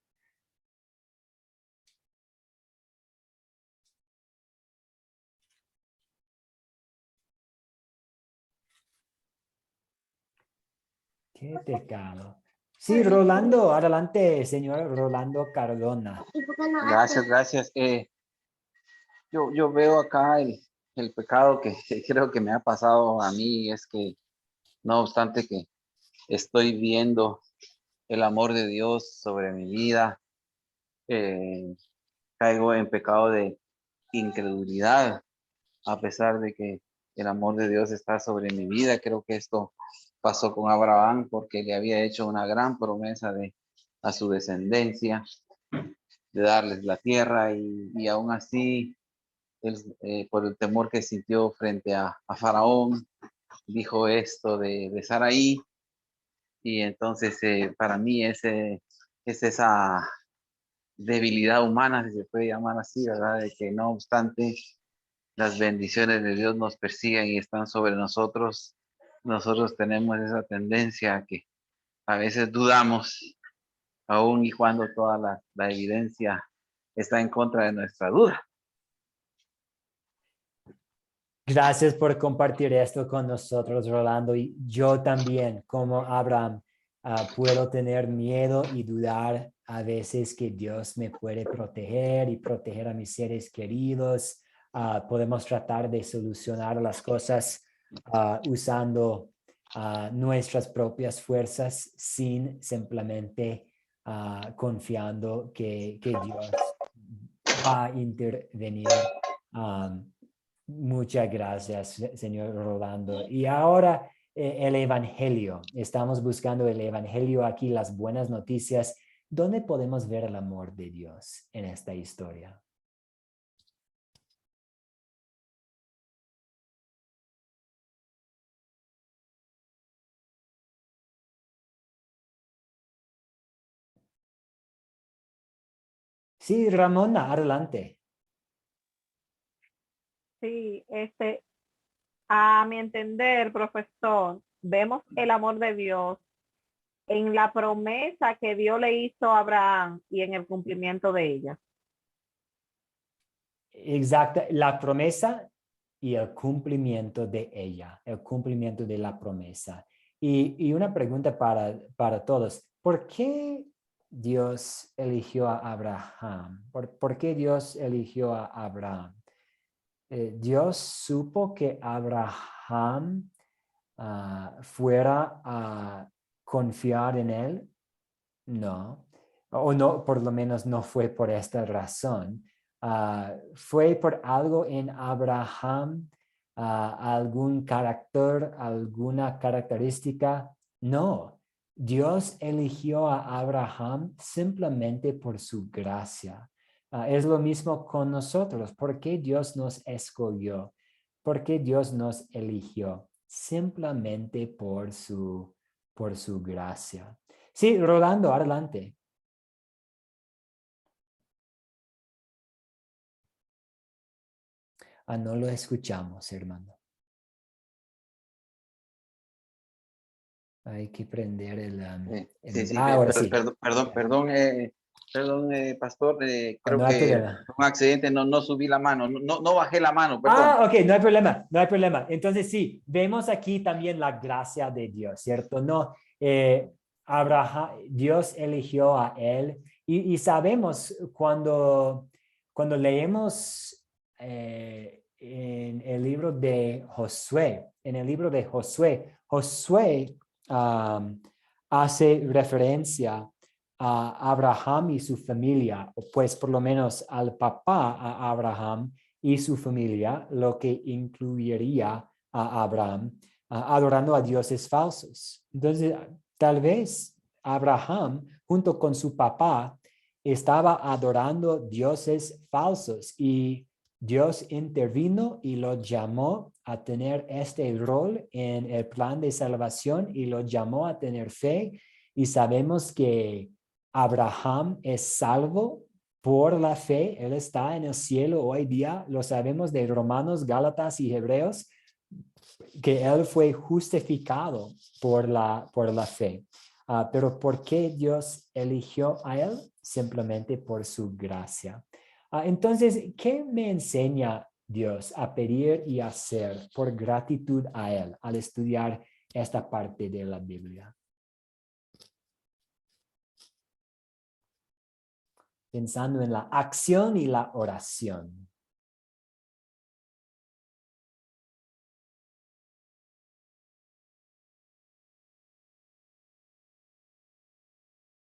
¿Qué pecado? Sí, Rolando, adelante, señor Rolando Cardona. Gracias, gracias. Yo veo acá el pecado que creo que me ha pasado a mí, es que no obstante que estoy viendo el amor de Dios sobre mi vida, caigo en pecado de incredulidad, a pesar de que el amor de Dios está sobre mi vida. Creo que esto pasó con Abraham porque le había hecho una gran promesa a su descendencia, de darles la tierra, y aún así, por el temor que sintió frente a Faraón, dijo esto de Saraí. Y entonces para mí es esa debilidad humana, si se puede llamar así, ¿verdad? De que no obstante las bendiciones de Dios nos persiguen y están sobre nosotros, nosotros tenemos esa tendencia a que a veces dudamos, aun y cuando toda la evidencia está en contra de nuestra duda. Gracias por compartir esto con nosotros, Rolando. Y yo también, como Abraham, puedo tener miedo y dudar a veces que Dios me puede proteger y proteger a mis seres queridos. Podemos tratar de solucionar las cosas usando nuestras propias fuerzas sin simplemente confiando que Dios va a intervenir. Muchas gracias, señor Rolando. Y ahora el Evangelio. Estamos buscando el Evangelio aquí, las buenas noticias. ¿Dónde podemos ver el amor de Dios en esta historia? Sí, Ramona, adelante. Sí, a mi entender, profesor, vemos el amor de Dios en la promesa que Dios le hizo a Abraham y en el cumplimiento de ella. exacta, la promesa y el cumplimiento de ella, el cumplimiento de la promesa. Y una pregunta para todos. ¿Por qué Dios eligió a Abraham? ¿Por qué Dios eligió a Abraham? Dios supo que Abraham fuera a confiar en él. No, o no, por lo menos no fue por esta razón. Fue por algo en Abraham, algún carácter, alguna característica. No, Dios eligió a Abraham simplemente por su gracia. Es lo mismo con nosotros. ¿Por qué Dios nos escogió? ¿Por qué Dios nos eligió? Simplemente por su gracia. Sí, Rolando, adelante. No lo escuchamos, hermano. Hay que prender Sí, ahora sí. Perdón, pastor, creo No hay que problema. fue un accidente, no subí la mano, no bajé la mano, perdón. Ok, no hay problema, no hay problema. Entonces sí, vemos aquí también la gracia de Dios, ¿cierto? No, Abraham, Dios eligió a él y sabemos cuando leemos en el libro de Josué, Josué hace referencia a Abraham y su familia, pues por lo menos al papá a Abraham y su familia, lo que incluiría a Abraham adorando a dioses falsos. Entonces, tal vez Abraham, junto con su papá, estaba adorando dioses falsos y Dios intervino y lo llamó a tener este rol en el plan de salvación y lo llamó a tener fe. Y sabemos que Abraham es salvo por la fe. Él está en el cielo hoy día. Lo sabemos de Romanos, Gálatas y Hebreos, que él fue justificado por la fe. Pero ¿por qué Dios eligió a él? Simplemente por su gracia. Entonces, ¿qué me enseña Dios a pedir y hacer por gratitud a él al estudiar esta parte de la Biblia? Pensando en la acción y la oración.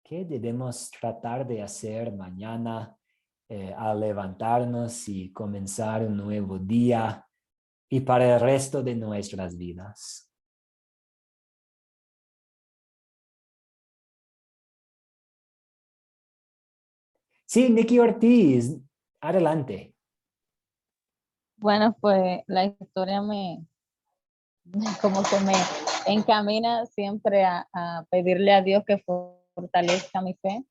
¿Qué debemos tratar de hacer mañana al levantarnos y comenzar un nuevo día y para el resto de nuestras vidas? Sí, Nikki Ortiz, adelante. Bueno, pues la historia como que me encamina siempre a pedirle a Dios que fortalezca mi fe,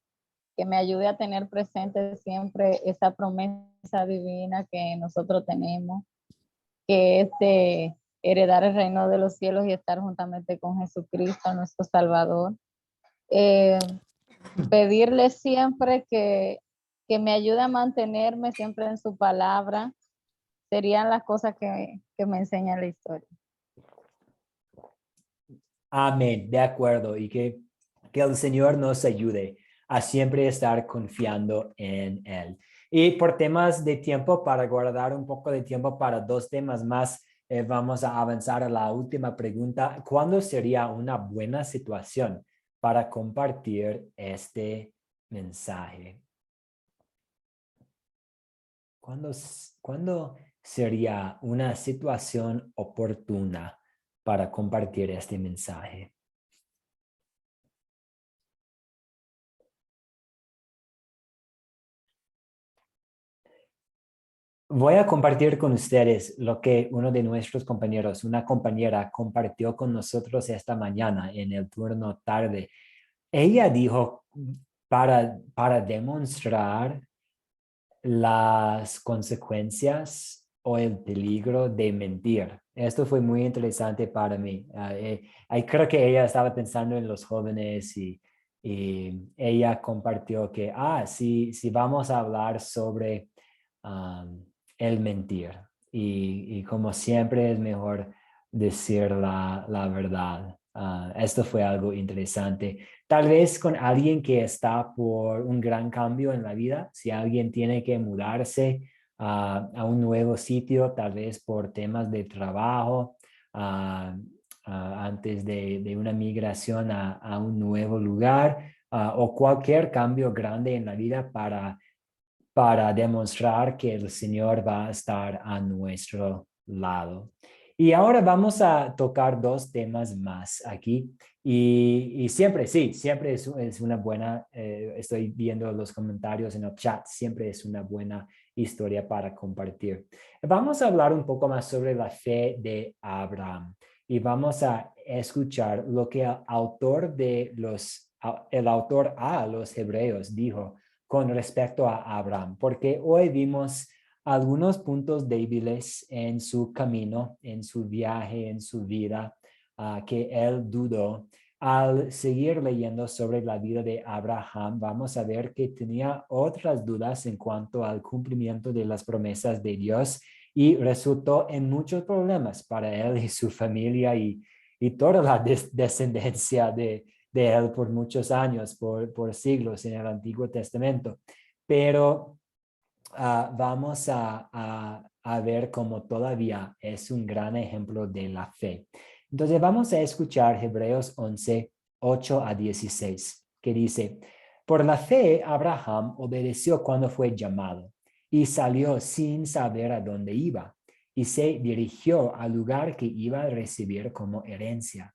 que me ayude a tener presente siempre esa promesa divina que nosotros tenemos, que es de heredar el reino de los cielos y estar juntamente con Jesucristo, nuestro Salvador. Pedirle siempre que me ayude a mantenerme siempre en su palabra, serían las cosas que me enseña la historia. Amén, de acuerdo. Y que el Señor nos ayude a siempre estar confiando en Él. Y por temas de tiempo, para guardar un poco de tiempo para dos temas más, vamos a avanzar a la última pregunta. ¿Cuándo sería una buena situación para compartir este mensaje? ¿Cuándo sería una situación oportuna para compartir este mensaje? Voy a compartir con ustedes lo que uno de nuestros compañeros, una compañera, compartió con nosotros esta mañana en el turno tarde. Ella dijo para demostrar las consecuencias o el peligro de mentir. Esto fue muy interesante para mí. Creo que ella estaba pensando en los jóvenes y ella compartió que, si vamos a hablar sobre el mentir. Y como siempre es mejor decir la verdad. Esto fue algo interesante. Tal vez con alguien que está por un gran cambio en la vida, si alguien tiene que mudarse a un nuevo sitio, tal vez por temas de trabajo, antes de una migración a un nuevo lugar, o cualquier cambio grande en la vida para demostrar que el Señor va a estar a nuestro lado. Y ahora vamos a tocar dos temas más aquí. Y siempre, sí, siempre es una buena, estoy viendo los comentarios en el chat, siempre es una buena historia para compartir. Vamos a hablar un poco más sobre la fe de Abraham y vamos a escuchar lo que el autor a los Hebreos dijo con respecto a Abraham, porque hoy vimos algunos puntos débiles en su camino, en su viaje, en su vida, que él dudó. Al seguir leyendo sobre la vida de Abraham, vamos a ver que tenía otras dudas en cuanto al cumplimiento de las promesas de Dios y resultó en muchos problemas para él y su familia y toda la descendencia de él por muchos años, por siglos en el Antiguo Testamento. Pero vamos a ver cómo todavía es un gran ejemplo de la fe. Entonces vamos a escuchar Hebreos 11, 8 a 16, que dice, por la fe Abraham obedeció cuando fue llamado y salió sin saber a dónde iba y se dirigió al lugar que iba a recibir como herencia.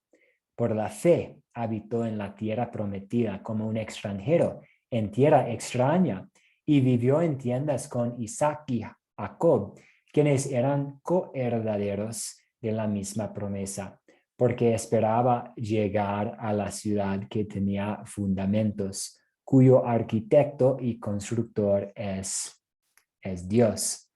Por la fe habitó en la tierra prometida como un extranjero en tierra extraña y vivió en tiendas con Isaac y Jacob, quienes eran coherederos de la misma promesa, porque esperaba llegar a la ciudad que tenía fundamentos, cuyo arquitecto y constructor es Dios.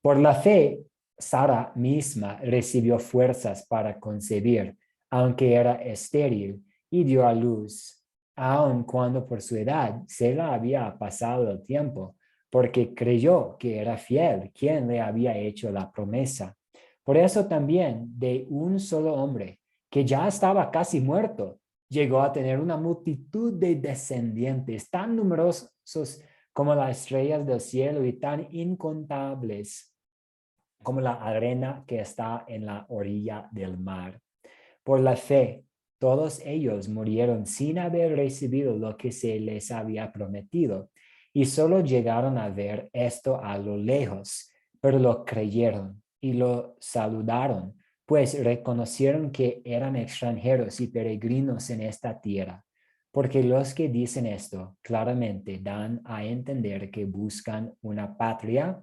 Por la fe, Sara misma recibió fuerzas para concebir, aunque era estéril, y dio a luz, aun cuando por su edad se le había pasado el tiempo, porque creyó que era fiel quien le había hecho la promesa. Por eso también de un solo hombre, que ya estaba casi muerto, llegó a tener una multitud de descendientes tan numerosos como las estrellas del cielo y tan incontables como la arena que está en la orilla del mar. Por la fe, todos ellos murieron sin haber recibido lo que se les había prometido, y solo llegaron a ver esto a lo lejos, pero lo creyeron y lo saludaron, pues reconocieron que eran extranjeros y peregrinos en esta tierra. Porque los que dicen esto claramente dan a entender que buscan una patria,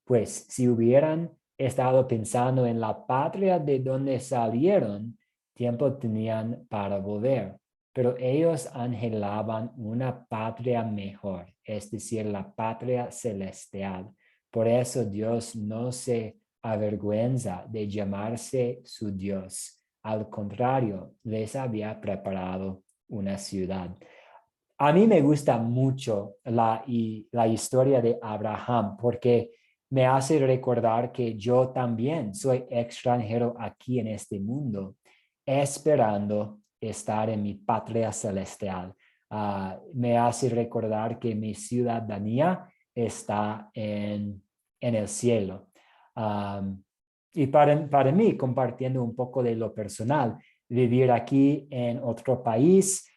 pues si hubieran estado pensando en la patria de donde salieron, tiempo tenían para volver. Pero ellos anhelaban una patria mejor, es decir, la patria celestial. Por eso Dios no se avergüenza de llamarse su Dios. Al contrario, les había preparado una ciudad. A mí me gusta mucho la historia de Abraham porque me hace recordar que yo también soy extranjero aquí en este mundo, esperando estar en mi patria celestial. Me hace recordar que mi ciudadanía está en el cielo. Y para mí, compartiendo un poco de lo personal, vivir aquí en otro país,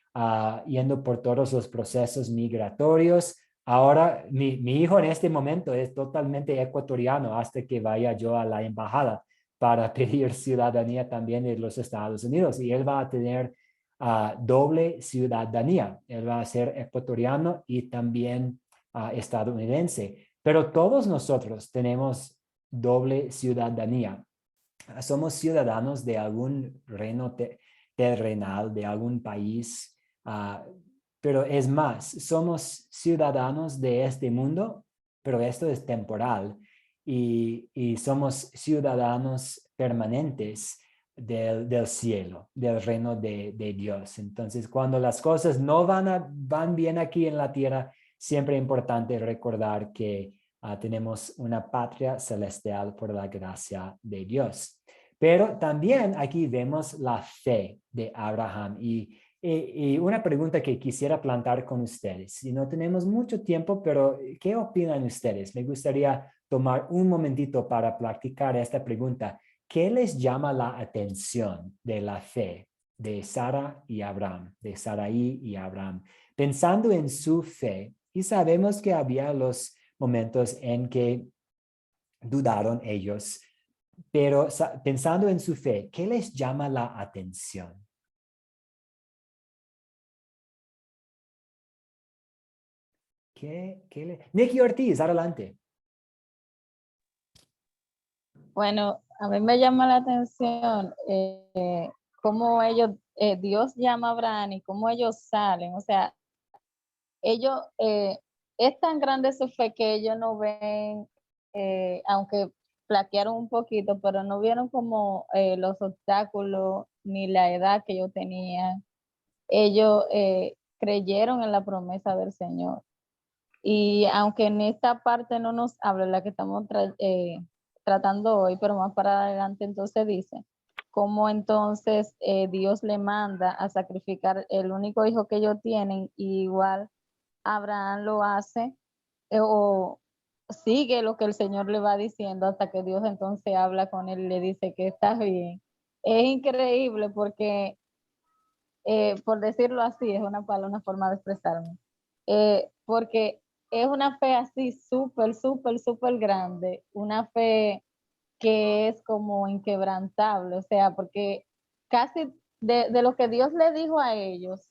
yendo por todos los procesos migratorios. Ahora, mi hijo en este momento es totalmente ecuatoriano hasta que vaya yo a la embajada para pedir ciudadanía también de los Estados Unidos. Y él va a tener doble ciudadanía. Él va a ser ecuatoriano y también estadounidense. Pero todos nosotros tenemos doble ciudadanía. Somos ciudadanos de algún reino terrenal, de algún país. Pero es más, somos ciudadanos de este mundo, pero esto es temporal y somos ciudadanos permanentes del cielo, del reino de Dios. Entonces, cuando las cosas no van bien aquí en la tierra, siempre es importante recordar que Tenemos una patria celestial por la gracia de Dios. Pero también aquí vemos la fe de Abraham y una pregunta que quisiera plantar con ustedes. Y no tenemos mucho tiempo, pero ¿qué opinan ustedes? Me gustaría tomar un momentito para practicar esta pregunta. ¿Qué les llama la atención de la fe de Sara y Abraham, de Sarai y Abraham? Pensando en su fe, y sabemos que había los momentos en que dudaron ellos, pero pensando en su fe, ¿qué les llama la atención? Nicky Ortiz, adelante. Bueno, a mí me llama la atención cómo ellos, Dios llama a Abraham y cómo ellos salen. O sea, ellos, es tan grande su fe que ellos no ven, aunque flaquearon un poquito, pero no vieron como los obstáculos ni la edad que ellos tenían. Ellos creyeron en la promesa del Señor. Y aunque en esta parte no nos habla la que estamos tratando hoy, pero más para adelante entonces dice, cómo entonces Dios le manda a sacrificar el único hijo que ellos tienen, y igual Abraham lo hace o sigue lo que el Señor le va diciendo hasta que Dios entonces habla con él y le dice que está bien. Es increíble porque, por decirlo así, es una forma de expresarme, porque es una fe así súper, súper, súper grande, una fe que es como inquebrantable, o sea, porque casi de lo que Dios le dijo a ellos,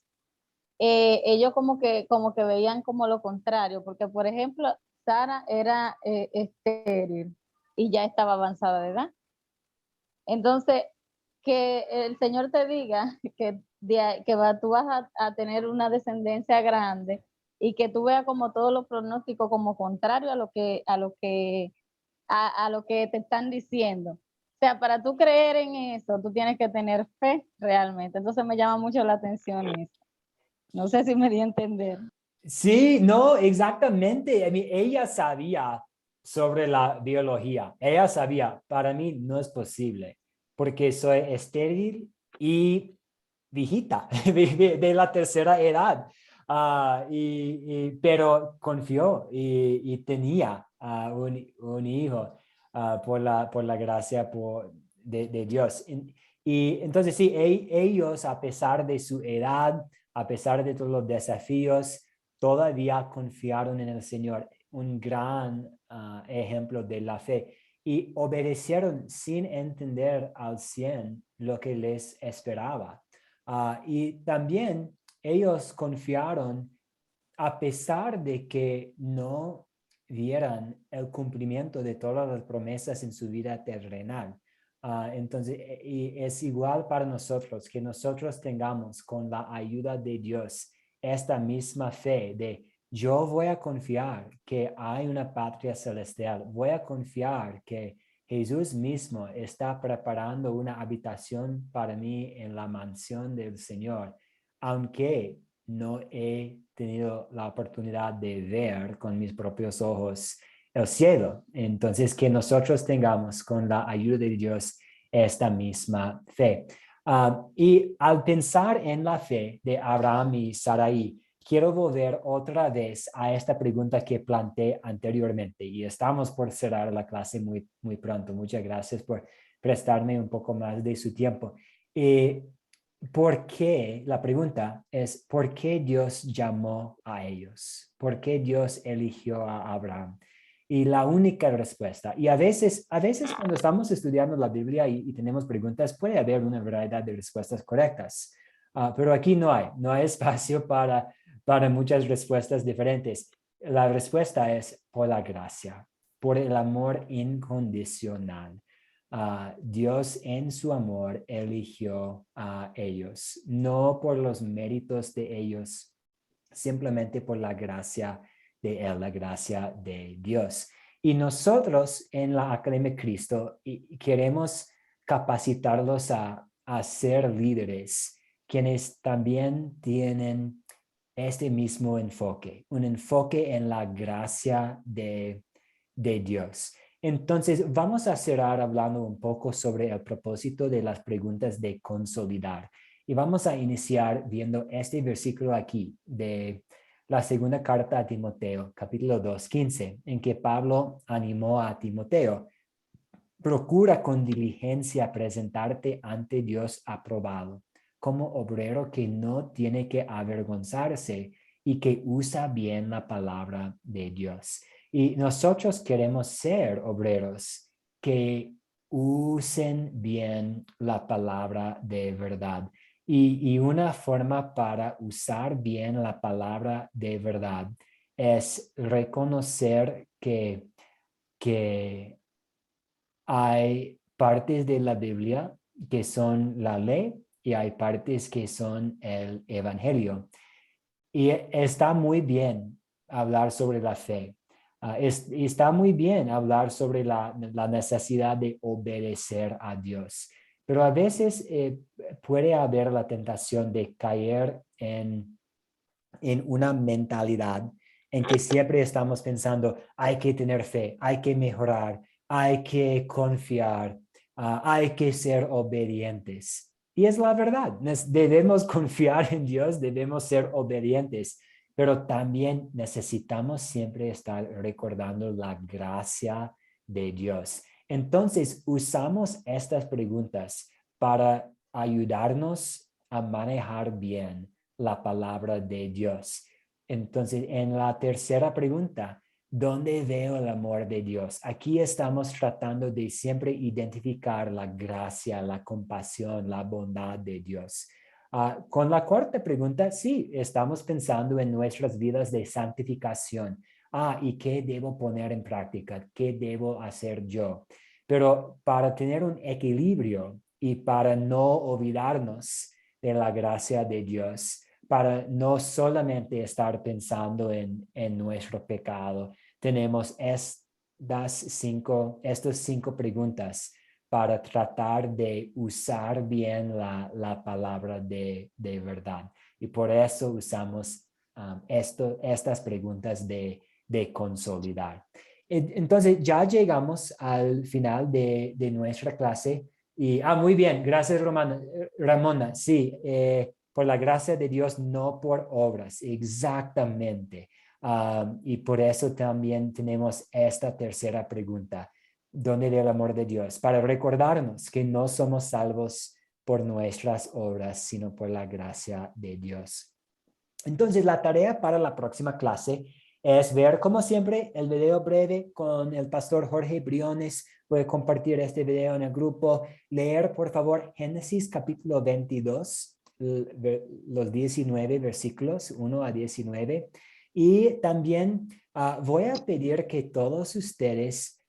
ellos como que veían como lo contrario, porque por ejemplo, Sara era estéril y ya estaba avanzada de edad. Entonces, que el Señor te diga que, tú vas a tener una descendencia grande y que tú veas como todos los pronósticos como contrario a lo que te están diciendo. O sea, para tú creer en eso, tú tienes que tener fe realmente. Entonces me llama mucho la atención eso. No sé si me di a entender. Sí, no, exactamente. Ella sabía sobre la biología. Ella sabía, para mí no es posible, porque soy estéril y viejita, de la tercera edad. Pero confió y tenía un hijo por la gracia de Dios. Y entonces sí, ellos, a pesar de su edad, a pesar de todos los desafíos, todavía confiaron en el Señor. Un gran ejemplo de la fe. Y obedecieron sin entender al 100 lo que les esperaba. Y también ellos confiaron a pesar de que no vieran el cumplimiento de todas las promesas en su vida terrenal. Entonces, y es igual para nosotros, que nosotros tengamos con la ayuda de Dios esta misma fe de yo voy a confiar que hay una patria celestial, voy a confiar que Jesús mismo está preparando una habitación para mí en la mansión del Señor, aunque no he tenido la oportunidad de ver con mis propios ojos el cielo. Entonces, que nosotros tengamos con la ayuda de Dios esta misma fe. Y al pensar en la fe de Abraham y Sarai, quiero volver otra vez a esta pregunta que planteé anteriormente, y estamos por cerrar la clase muy, muy pronto. Muchas gracias por prestarme un poco más de su tiempo. ¿Por qué? La pregunta es, ¿por qué Dios llamó a ellos? ¿Por qué Dios eligió a Abraham? Y la única respuesta, y a veces cuando estamos estudiando la Biblia y tenemos preguntas, puede haber una variedad de respuestas correctas, pero aquí no hay espacio para muchas respuestas diferentes. La respuesta es por la gracia, por el amor incondicional. Dios en su amor eligió a ellos, no por los méritos de ellos, simplemente por la gracia de Él, la gracia de Dios. Y nosotros en la Academia Cristo queremos capacitarlos a ser líderes, quienes también tienen este mismo enfoque, un enfoque en la gracia de de Dios. Entonces, vamos a cerrar hablando un poco sobre el propósito de las preguntas de consolidar. Y vamos a iniciar viendo este versículo aquí de la segunda carta a Timoteo, capítulo 2, 15, en que Pablo animó a Timoteo: procura con diligencia presentarte ante Dios aprobado, como obrero que no tiene que avergonzarse y que usa bien la palabra de Dios. Y nosotros queremos ser obreros que usen bien la palabra de verdad. Y una forma para usar bien la palabra de verdad es reconocer que hay partes de la Biblia que son la ley y hay partes que son el evangelio. Y está muy bien hablar sobre la fe. Está muy bien hablar sobre la necesidad de obedecer a Dios. Pero a veces puede haber la tentación de caer en una mentalidad en que siempre estamos pensando, hay que tener fe, hay que mejorar, hay que confiar, hay que ser obedientes. Y es la verdad, debemos confiar en Dios, debemos ser obedientes, pero también necesitamos siempre estar recordando la gracia de Dios. Entonces, usamos estas preguntas para ayudarnos a manejar bien la palabra de Dios. Entonces, en la tercera pregunta, ¿dónde veo el amor de Dios? Aquí estamos tratando de siempre identificar la gracia, la compasión, la bondad de Dios. Con la cuarta pregunta, sí, estamos pensando en nuestras vidas de santificación. ¿Y qué debo poner en práctica? ¿Qué debo hacer yo? Pero para tener un equilibrio y para no olvidarnos de la gracia de Dios, para no solamente estar pensando en nuestro pecado, tenemos estas cinco preguntas para tratar de usar bien la palabra de verdad. Y por eso usamos estas preguntas de consolidar. Entonces ya llegamos al final de nuestra clase. Y, muy bien, gracias Ramona. Sí, por la gracia de Dios, no por obras, exactamente. Y por eso también tenemos esta tercera pregunta: ¿dónde está el amor de Dios? Para recordarnos que no somos salvos por nuestras obras, sino por la gracia de Dios. Entonces, la tarea para la próxima clase es ver, como siempre, el video breve con el pastor Jorge Briones. Voy a compartir este video en el grupo. Leer, por favor, Génesis capítulo 22, los 19 versículos, 1 a 19. Y también voy a pedir que todos ustedes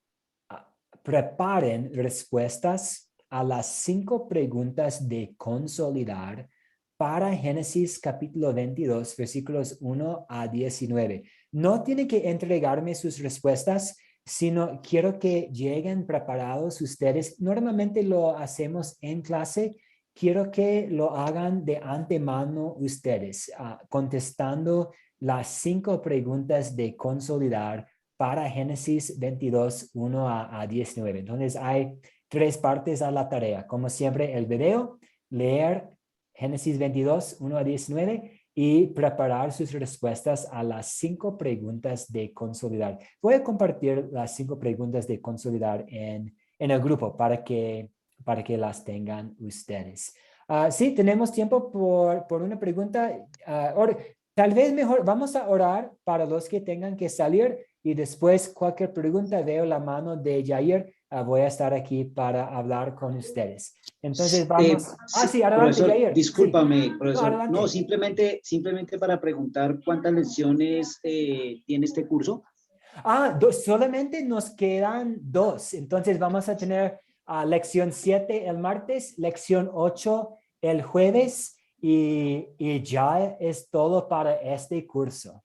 preparen respuestas a las 5 preguntas de consolidar para Génesis capítulo 22, versículos 1 a 19. No tienen que entregarme sus respuestas, sino quiero que lleguen preparados ustedes. Normalmente lo hacemos en clase. Quiero que lo hagan de antemano ustedes, contestando las 5 preguntas de consolidar para Génesis 22, 1 a 19. Entonces hay 3 partes a la tarea. Como siempre, el video, leer Génesis 22, 1 a 19 y preparar sus respuestas a las 5 preguntas de consolidar. Voy a compartir las 5 preguntas de consolidar en el grupo para que las tengan ustedes. Sí, tenemos tiempo por una pregunta. Tal vez mejor vamos a orar para los que tengan que salir y después cualquier pregunta, veo la mano de Jair. Voy a estar aquí para hablar con ustedes. Entonces vamos. Sí, adelante, profesor, Jair. discúlpame, Sí. profesor. No, simplemente para preguntar cuántas lecciones tiene este curso. Solamente nos quedan 2. Entonces vamos a tener lección 7 el martes, lección 8 el jueves y ya es todo para este curso.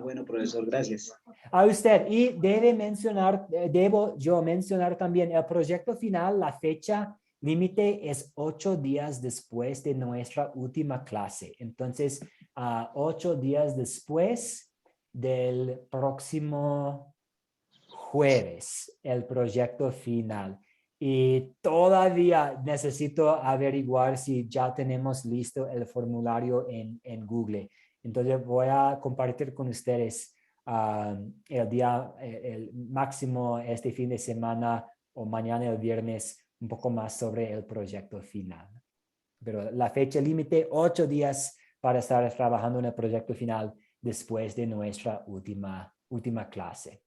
Bueno, profesor, gracias. A usted, y debo yo mencionar también el proyecto final, la fecha límite es 8 días después de nuestra última clase. Entonces, 8 días después del próximo jueves el proyecto final. Y todavía necesito averiguar si ya tenemos listo el formulario en Google. Entonces voy a compartir con ustedes el máximo este fin de semana o mañana el viernes un poco más sobre el proyecto final. Pero la fecha límite, 8 días para estar trabajando en el proyecto final después de nuestra última clase.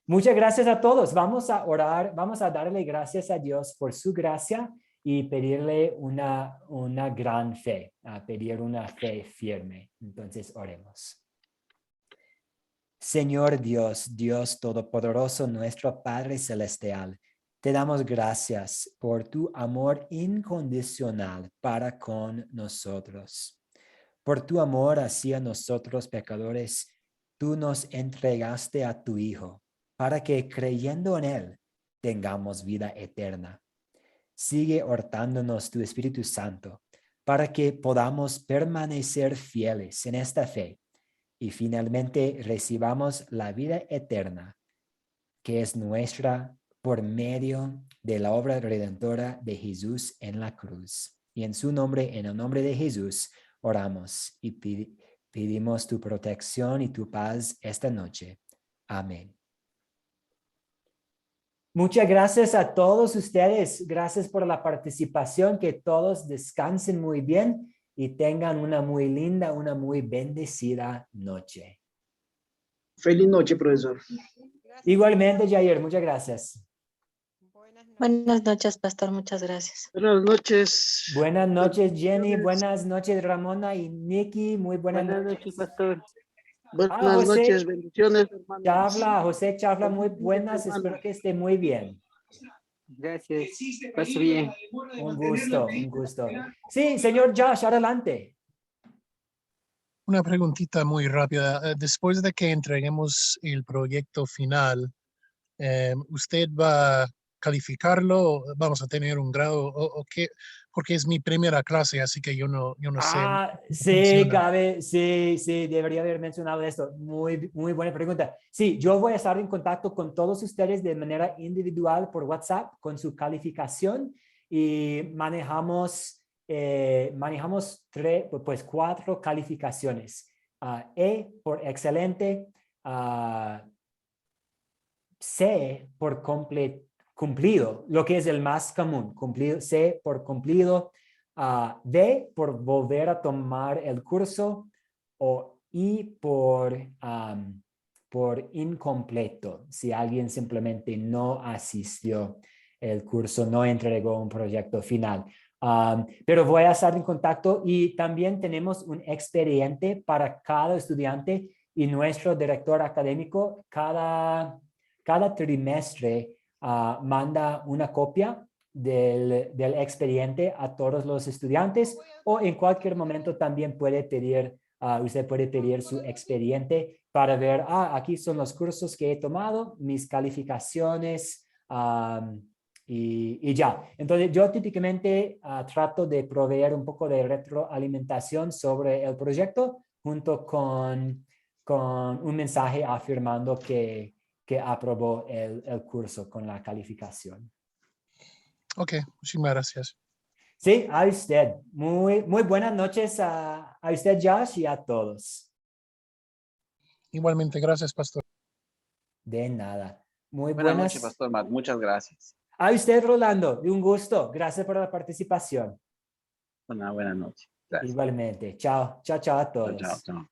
Muchas gracias a todos. Vamos a orar, vamos a darle gracias a Dios por su gracia y pedirle una gran fe, a pedir una fe firme. Entonces oremos. Señor Dios, Dios Todopoderoso, nuestro Padre Celestial, te damos gracias por tu amor incondicional para con nosotros. Por tu amor hacia nosotros pecadores, tú nos entregaste a tu Hijo, para que creyendo en Él tengamos vida eterna. Sigue hortándonos tu Espíritu Santo, para que podamos permanecer fieles en esta fe y finalmente recibamos la vida eterna, que es nuestra por medio de la obra redentora de Jesús en la cruz. Y en su nombre, en el nombre de Jesús, oramos y pedimos tu protección y tu paz esta noche. Amén. Muchas gracias a todos ustedes. Gracias por la participación. Que todos descansen muy bien y tengan una muy linda, una muy bendecida noche. Feliz noche, profesor. Igualmente, Jair. Muchas gracias. Buenas noches, pastor. Muchas gracias. Buenas noches. Buenas noches, Jenny. Buenas noches, Ramona y Nikki. Muy buenas noches, pastor. Buenas José noches, bendiciones, hermanos. Chavla, José Chavla, muy buenas. Espero que esté muy bien. Gracias. Paso bien. Un gusto, un gusto. Sí, señor Josh, adelante. Una preguntita muy rápida. Después de que entreguemos el proyecto final, ¿usted va a calificarlo? ¿Vamos a tener un grado? ¿O qué? Porque es mi primera clase, así que yo no sé. Sí, sí, debería haber mencionado esto. Muy buena pregunta. Sí, yo voy a estar en contacto con todos ustedes de manera individual por WhatsApp con su calificación y manejamos 4 calificaciones. E por excelente, C por cumplido, lo que es el más común, cumplido, C por cumplido, D por volver a tomar el curso o I por incompleto, si alguien simplemente no asistió el curso, no entregó un proyecto final. Pero voy a estar en contacto y también tenemos un expediente para cada estudiante y nuestro director académico cada trimestre manda una copia del expediente a todos los estudiantes o en cualquier momento también puede pedir, usted puede pedir su expediente para ver, aquí son los cursos que he tomado, mis calificaciones y ya. Entonces yo típicamente trato de proveer un poco de retroalimentación sobre el proyecto junto con un mensaje afirmando que aprobó el curso con la calificación. Ok, muchísimas gracias. Sí, a usted. Muy buenas noches a usted, Josh, y a todos. Igualmente, gracias, pastor. De nada. Muy Buenas buenas. noches, Pastor Matt. Muchas gracias. A usted, Rolando, de un gusto. Gracias por la participación. Buenas noches. Gracias. Igualmente. Chao a todos. Chao.